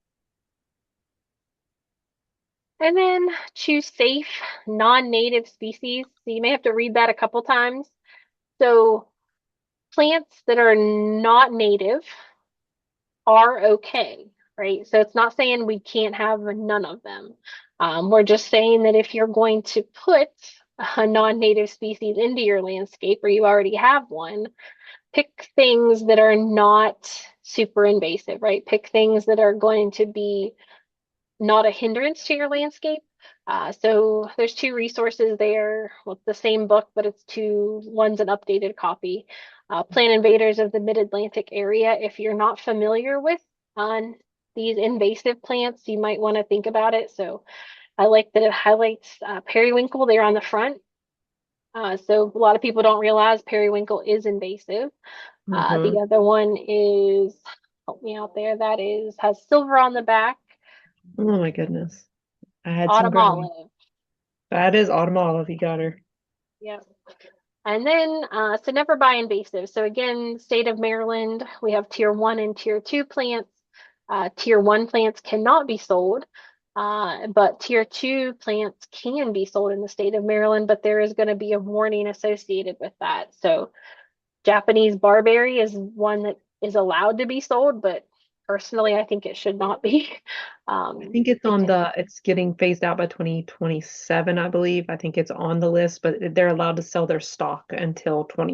And then choose safe, non-native species. So you may have to read that a couple times. So plants that are not native are okay, right? So it's not saying we can't have none of them. We're just saying that if you're going to put a non-native species into your landscape or you already have one, pick things that are not super invasive, right? Pick things that are going to be not a hindrance to your landscape. So there's two resources there. Well, it's the same book, but it's one's an updated copy. Plant Invaders of the Mid-Atlantic Area. If you're not familiar with on these invasive plants, you might want to think about it. So I like that it highlights periwinkle there on the front. So a lot of people don't realize periwinkle is invasive. Hmm. The other one is, help me out there, that is has silver on the back, Oh my goodness. I had some autumn growing. olive. That is autumn olive. You got her. Yep. And then, so never buy invasive. So again, state of Maryland, we have tier one and tier two plants. Tier one plants cannot be sold, but tier two plants can be sold in the state of Maryland, but there is going to be a warning associated with that. So Japanese barberry is one that is allowed to be sold, but personally, I think it should not be. I Um, think it's it on can, it's getting phased out by 2027, I believe. I think it's on the list, but they're allowed to sell their stock until I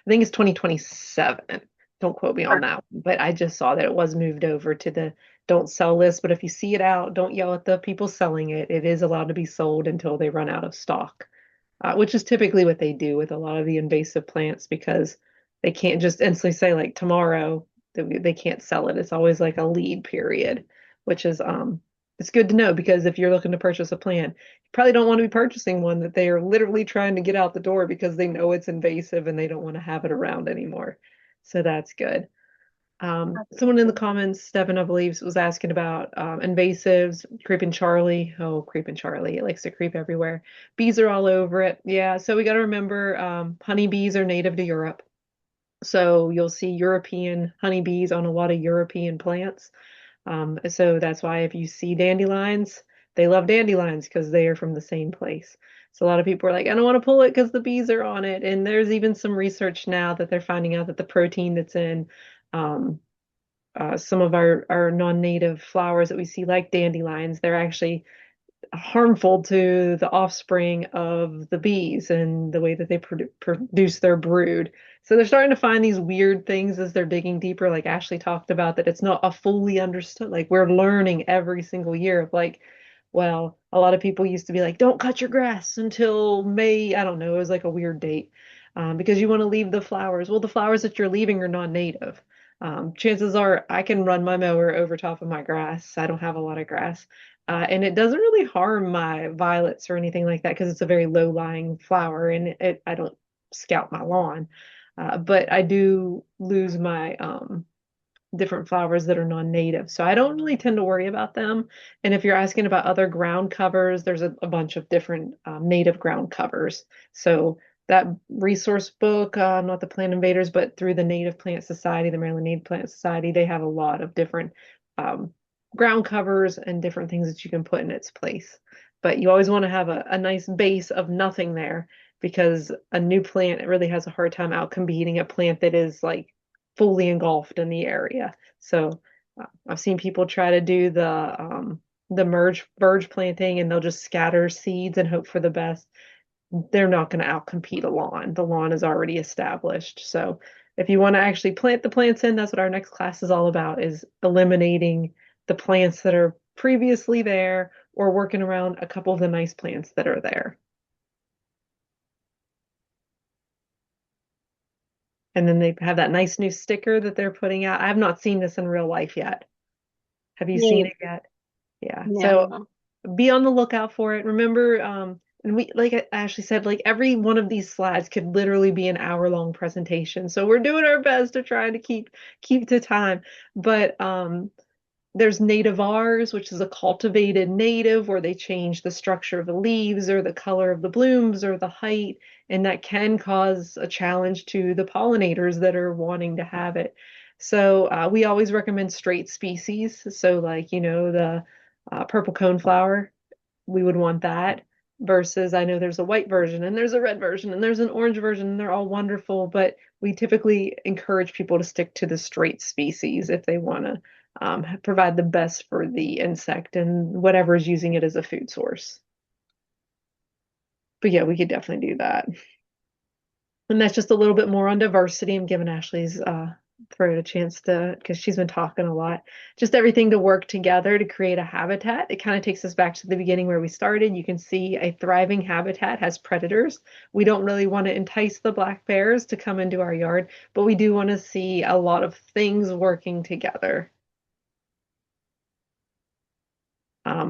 think it's 2027. Don't quote me on that one, but I just saw that it was moved over to the don't sell list. But if you see it out, don't yell at the people selling it. It is allowed to be sold until they run out of stock. which is typically what they do with a lot of the invasive plants because they can't just instantly say like tomorrow that they can't sell it. It's always like a lead period, which is it's good to know because if you're looking to purchase a plant, you probably don't want to be purchasing one that they are literally trying to get out the door because they know it's invasive and they don't want to have it around anymore. So that's good. Someone in the Absolutely. comments, Stefan, I believe, was asking about invasives, creeping Charlie. Oh, creeping Charlie. It likes to creep everywhere. Bees are all over it. Yeah, so we got to remember honeybees are native to Europe. So you'll see European honeybees on a lot of European plants. So that's why if you see dandelions, they love dandelions because they are from the same place. So a lot of people are like, I don't want to pull it because the bees are on it. And there's even some research now that they're finding out that the protein that's in um, some of our non-native flowers that we see, like dandelions, they're actually harmful to the offspring of the bees and the way that they produce their brood. So they're starting to find these weird things as they're digging deeper, like Ashley talked about, that it's not a fully understood. Like we're learning every single year of like, well, a lot of people used to be like, don't cut your grass until May. I don't know. It was like a weird date because you want to leave the flowers. Well, the flowers that you're leaving are non-native. Chances are I can run my mower over top of my grass. I don't have a lot of grass. And it doesn't really harm my violets or anything like that because it's a very low-lying flower and I don't scout my lawn. But I do lose my different flowers that are non-native. So I don't really tend to worry about them. And if you're asking about other ground covers, there's a bunch of different native ground covers. So that resource book, not the Plant Invaders, but through the Native Plant Society, the Maryland Native Plant Society, they have a lot of different um, ground covers and different things that you can put in its place. But you always want to have a nice base of nothing there because a new plant really has a hard time out competing a plant that is like fully engulfed in the area. So I've seen people try to do the merge verge planting and they'll just scatter seeds and hope for the best. They're not going to outcompete a lawn. The lawn is already established. So if you want to actually plant the plants in, that's what our next class is all about, is eliminating the plants that are previously there or working around a couple of the nice plants that are there. And then they have that nice new sticker that they're putting out. I have not seen this in real life yet. Have you seen Neat. it yet? Yeah. So No. be on the lookout for it. Remember, and we, like Ashley said, like every one of these slides could literally be an hour-long presentation. So we're doing our best to try to keep to time. But there's nativars, which is a cultivated native where they change the structure of the leaves or the color of the blooms or the height, and that can cause a challenge to the pollinators that are wanting to have it. So we always recommend straight species. So like, the purple coneflower, we would want that versus I know there's a white version and there's a red version and there's an orange version and they're all wonderful, but we typically encourage people to stick to the straight species if they want to provide the best for the insect and whatever is using it as a food source. But yeah, we could definitely do that. And that's just a little bit more on diversity. I'm giving Ashley's throat a chance to, because she's been talking a lot. Just everything to work together to create a habitat. It kind of takes us back to the beginning where we started. You can see a thriving habitat has predators. We don't really want to entice the black bears to come into our yard, but we do want to see a lot of things working together.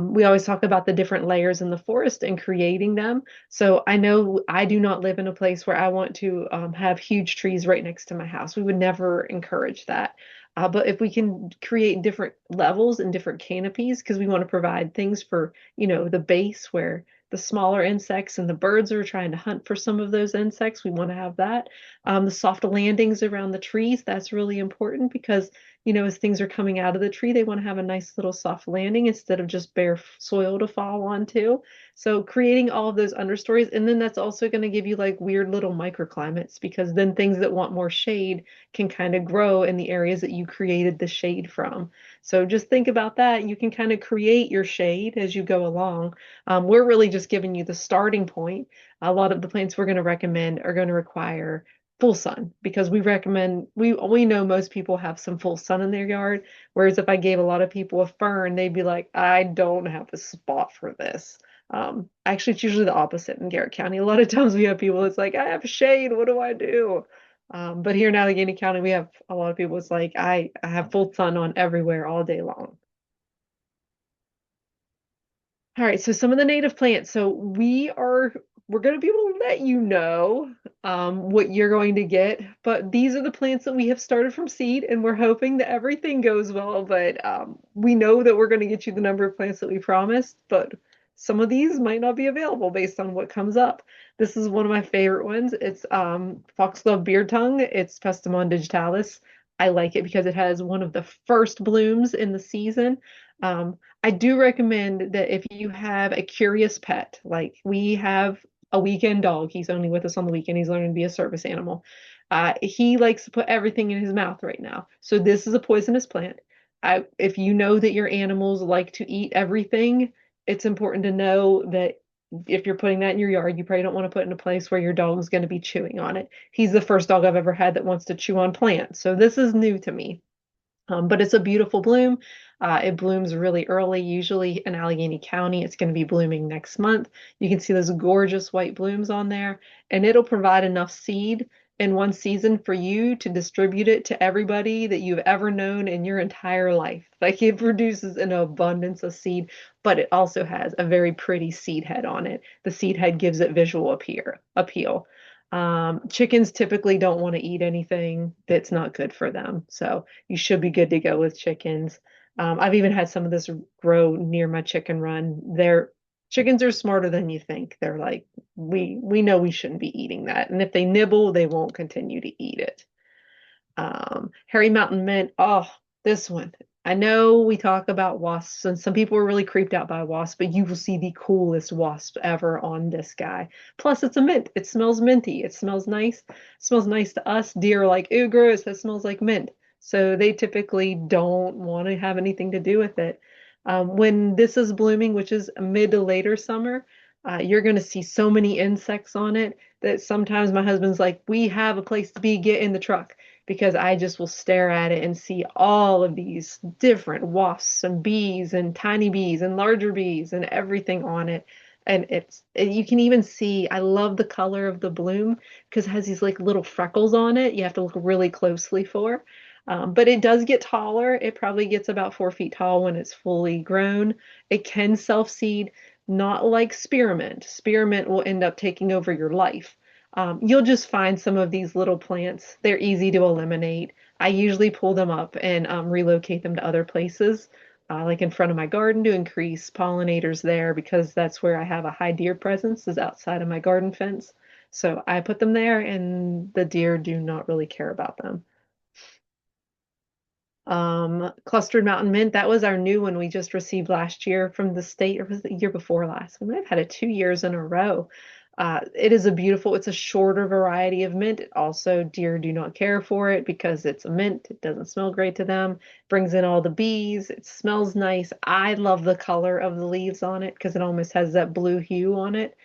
We always talk about the different layers in the forest and creating them. So I know I do not live in a place where I want to have huge trees right next to my house. We would never encourage that. But if we can create different levels and different canopies, because we want to provide things for, the base where the smaller insects and the birds are trying to hunt for some of those insects, we want to have that. The soft landings around the trees, that's really important because as things are coming out of the tree, they want to have a nice little soft landing instead of just bare soil to fall onto. So creating all of those understories, and then that's also going to give you like weird little microclimates because then things that want more shade can kind of grow in the areas that you created the shade from. So just think about that. You can kind of create your shade as you go along. We're really just giving you the starting point. A lot of the plants we're going to recommend are going to require full sun because we know most people have some full sun in their yard. Whereas if I gave a lot of people a fern, they'd be like, I don't have a spot for this. Actually, it's usually the opposite in Garrett County. A lot of times we have people, it's like, I have shade, what do I do? But here in Allegheny County, we have a lot of people, it's like, I have full sun on everywhere all day long. All right, so some of the native plants. So we're going to be able to let you know what you're going to get, but these are the plants that we have started from seed, and we're hoping that everything goes well. But we know that we're going to get you the number of plants that we promised, but some of these might not be available based on what comes up. This is one of my favorite ones. It's foxglove beard tongue. It's Pestamon digitalis. I like it because it has one of the first blooms in the season. I do recommend that if you have a curious pet, like we have a weekend dog, he's only with us on the weekend, he's learning to be a service animal. He likes to put everything in his mouth right now. So this is a poisonous plant. If you know that your animals like to eat everything, it's important to know that if you're putting that in your yard, you probably don't want to put it in a place where your dog's going to be chewing on it. He's the first dog I've ever had that wants to chew on plants. So this is new to me. But it's a beautiful bloom. It blooms really early, usually in Allegheny County. It's going to be blooming next month. You can see those gorgeous white blooms on there, and it'll provide enough seed in one season for you to distribute it to everybody that you've ever known in your entire life. Like it produces an abundance of seed, but it also has a very pretty seed head on it. The seed head gives it visual appeal. Chickens typically don't want to eat anything that's not good for them. So you should be good to go with chickens. I've even had some of this grow near my chicken run. Chickens are smarter than you think. They're like, we know we shouldn't be eating that. And if they nibble, they won't continue to eat it. Harry Mountain Mint. Oh, this one. I know we talk about wasps, and some people are really creeped out by wasps, but you will see the coolest wasp ever on this guy. Plus, it's a mint. It smells minty. It smells nice. It smells nice to us. Deer are like, ew, gross. That smells like mint. So they typically don't want to have anything to do with it. When this is blooming, which is mid to later summer, you're going to see so many insects on it that sometimes my husband's like, we have a place to be, get in the truck because I just will stare at it and see all of these different wasps and bees and tiny bees and larger bees and everything on it. And you can even see, I love the color of the bloom because it has these like little freckles on it. You have to look really closely for. But it does get taller. It probably gets about 4 feet tall when it's fully grown. It can self-seed, not like spearmint. Spearmint will end up taking over your life. You'll just find some of these little plants. They're easy to eliminate. I usually pull them up and relocate them to other places, like in front of my garden to increase pollinators there because that's where I have a high deer presence is outside of my garden fence. So I put them there and the deer do not really care about them. Clustered Mountain Mint, that was our new one we just received last year from the state, or was it the year before last? We might have had it 2 years in a row. It is it's a shorter variety of mint. Also, deer do not care for it because it's a mint. It doesn't smell great to them. Brings in all the bees. It smells nice. I love the color of the leaves on it because it almost has that blue hue on it.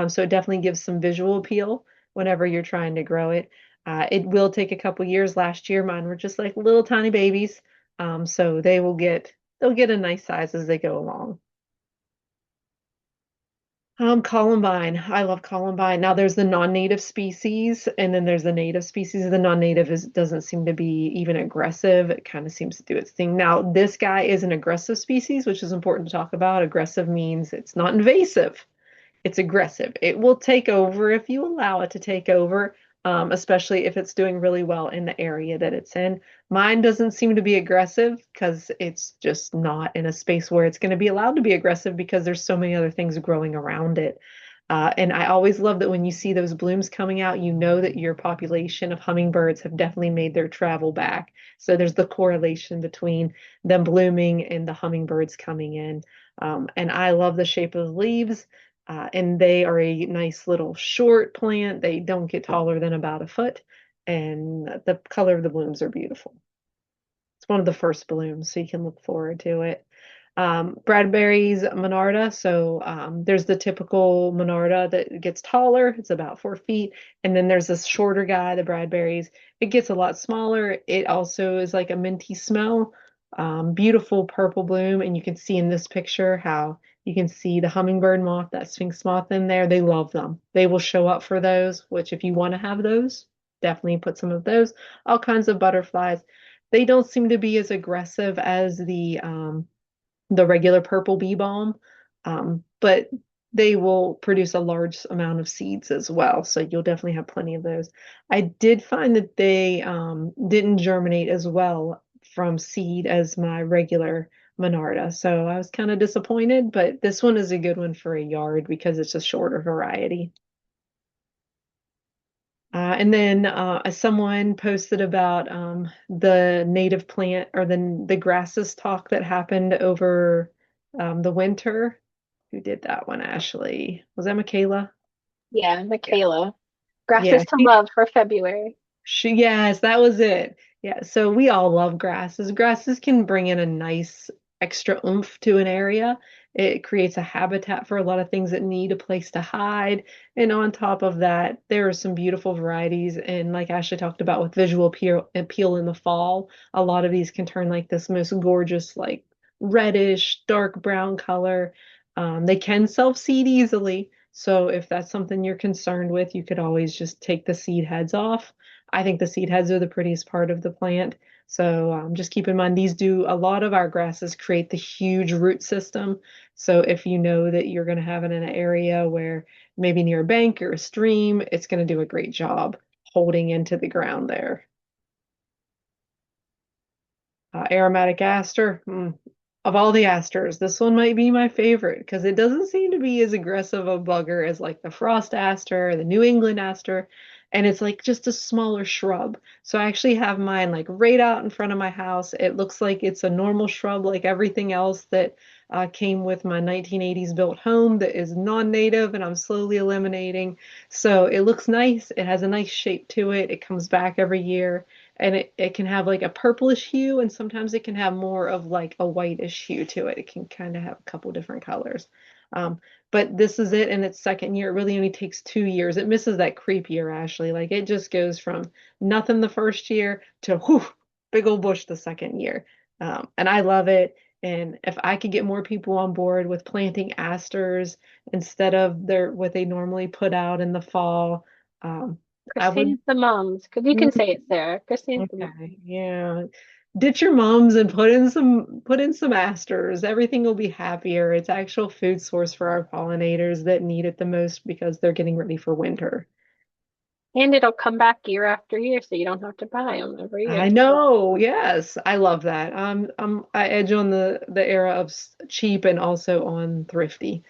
So it definitely gives some visual appeal whenever you're trying to grow it. It will take a couple years. Last year, mine were just like little tiny babies. So they'll get a nice size as they go along. Columbine. I love Columbine. Now there's the non-native species, and then there's the native species. The non-native doesn't seem to be even aggressive. It kind of seems to do its thing. Now, this guy is an aggressive species, which is important to talk about. Aggressive means it's not invasive. It's aggressive. It will take over if you allow it to take over, especially if it's doing really well in the area that it's in. Mine doesn't seem to be aggressive because it's just not in a space where it's going to be allowed to be aggressive because there's so many other things growing around it. And I always love that when you see those blooms coming out, you know that your population of hummingbirds have definitely made their travel back. So there's the correlation between them blooming and the hummingbirds coming in. And I love the shape of the leaves. And they are a nice little short plant. They don't get taller than about a foot, and the color of the blooms are beautiful. It's one of the first blooms, so you can look forward to it. Bradbury's Monarda. So there's the typical Monarda that gets taller. It's about 4 feet. And then there's this shorter guy, the Bradbury's. It gets a lot smaller. It also is like a minty smell. Beautiful purple bloom. And you can see in this picture how you can see the hummingbird moth, that sphinx moth in there. They love them. They will show up for those, which if you want to have those, definitely put some of those. All kinds of butterflies. They don't seem to be as aggressive as the regular purple bee balm, but they will produce a large amount of seeds as well. So you'll definitely have plenty of those. I did find that they didn't germinate as well from seed as my regular Monarda. So I was kind of disappointed, but this one is a good one for a yard because it's a shorter variety. And then someone posted about the native plant or the grasses talk that happened over the winter. Who did that one, Ashley? Was that Michaela? Yeah, Yeah. Michaela. Grasses Yeah, to love for February. yes, that was it. Yeah, so we all love grasses. Grasses can bring in a nice extra oomph to an area. It creates a habitat for a lot of things that need a place to hide. And on top of that, there are some beautiful varieties. And like Ashley talked about with visual appeal in the fall, a lot of these can turn like this most gorgeous, like reddish, dark brown color. They can self-seed easily. So if that's something you're concerned with, you could always just take the seed heads off. I think the seed heads are the prettiest part of the plant. So just keep in mind, these do a lot of our grasses create the huge root system. So if you know that you're going to have it in an area where maybe near a bank or a stream, it's going to do a great job holding into the ground there. Aromatic aster. Of all the asters, this one might be my favorite because it doesn't seem to be as aggressive a bugger as like the frost aster or the New England aster. And it's like just a smaller shrub. So I actually have mine like right out in front of my house. It looks like it's a normal shrub like everything else that came with my 1980s built home that is non-native and I'm slowly eliminating. So it looks nice. It has a nice shape to it. It comes back every year and it can have like a purplish hue and sometimes it can have more of like a whitish hue to it. It can kind of have a couple different colors. Um, but this is it in its second year. It really only takes 2 years. It misses that creep year, Ashley. Like it just goes from nothing the first year to whew, big old bush the second year. And I love it. And if I could get more people on board with planting asters instead of what they normally put out in the fall, I would. Chrysanthemums. Because you can say it, Sarah. Chrysanthemums. Okay, yeah. Ditch your mums and put in some asters. Everything will be happier. It's actual food source for our pollinators that need it the most because they're getting ready for winter. And it'll come back year after year, so you don't have to buy them every I year. know. Yes, I love that. I edge on the era of cheap and also on thrifty.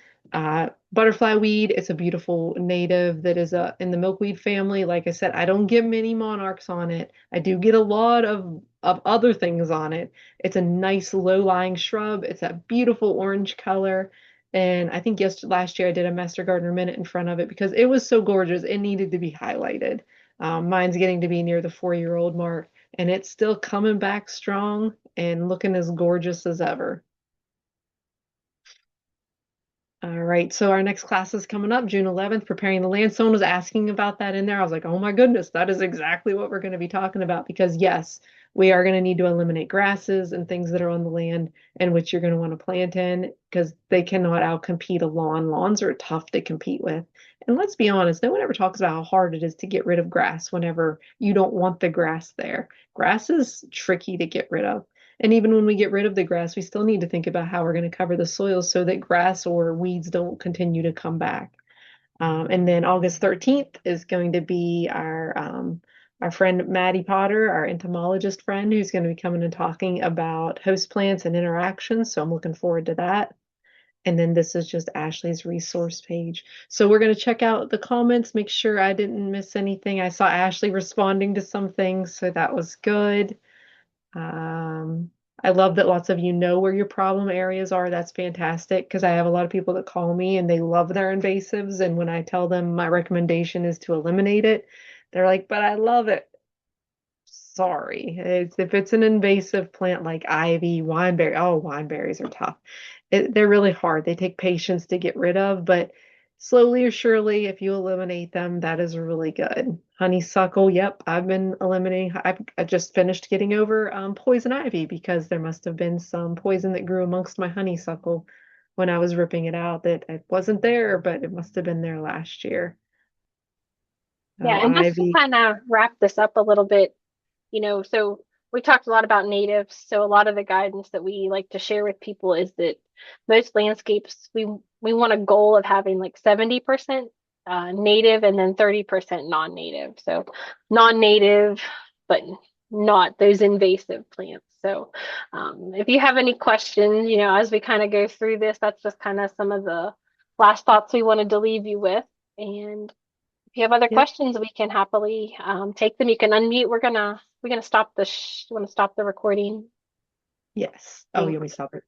Butterfly weed, it's a beautiful native that is in the milkweed family. Like I said, I don't get many monarchs on it. I do get a lot of other things on it. It's a nice low-lying shrub. It's a beautiful orange color. And I think last year I did a Master Gardener Minute in front of it because it was so gorgeous. It needed to be highlighted. Mine's getting to be near the 4 year old mark and it's still coming back strong and looking as gorgeous as ever. All right, so our next class is coming up June 11th, preparing the land. Someone was asking about that in there. I was like, oh my goodness, that is exactly what we're going to be talking about because, yes, we are going to need to eliminate grasses and things that are on the land in which you're going to want to plant in because they cannot outcompete a lawn. Lawns are tough to compete with. And let's be honest, no one ever talks about how hard it is to get rid of grass whenever you don't want the grass there. Grass is tricky to get rid of. And even when we get rid of the grass, we still need to think about how we're going to cover the soil so that grass or weeds don't continue to come back. And then August 13th is going to be our friend Maddie Potter, our entomologist friend, who's going to be coming and talking about host plants and interactions. So I'm looking forward to that. And then this is just Ashley's resource page. So we're going to check out the comments, make sure I didn't miss anything. I saw Ashley responding to some things, so that was good. Um, I love that lots of you know where your problem areas are. That's fantastic because I have a lot of people that call me and they love their invasives. And when I tell them my recommendation is to eliminate it, they're like, but I love it. sorry. If it's an invasive plant like ivy, wineberry, oh, wineberries are tough. They're really hard. They take patience to get rid of, but slowly or surely, if you eliminate them, that is really good. Honeysuckle, yep, I've been eliminating. I just finished getting over poison ivy because there must have been some poison that grew amongst my honeysuckle when I was ripping it out that it wasn't there, but it must have been there last year. Yeah, and just to Ivy, kind of wrap this up a little bit, so we talked a lot about natives. So a lot of the guidance that we like to share with people is that most landscapes, we want a goal of having like 70% native and then 30% non-native. So non-native, but not those invasive plants. So if you have any questions, as we kind of go through this, that's just kind of some of the last thoughts we wanted to leave you with. And if you have other yep, questions, we can happily take them. You can unmute. We're gonna stop the want to stop the recording. yes. Oh, you Thanks. want me to stop it?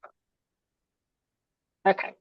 Okay.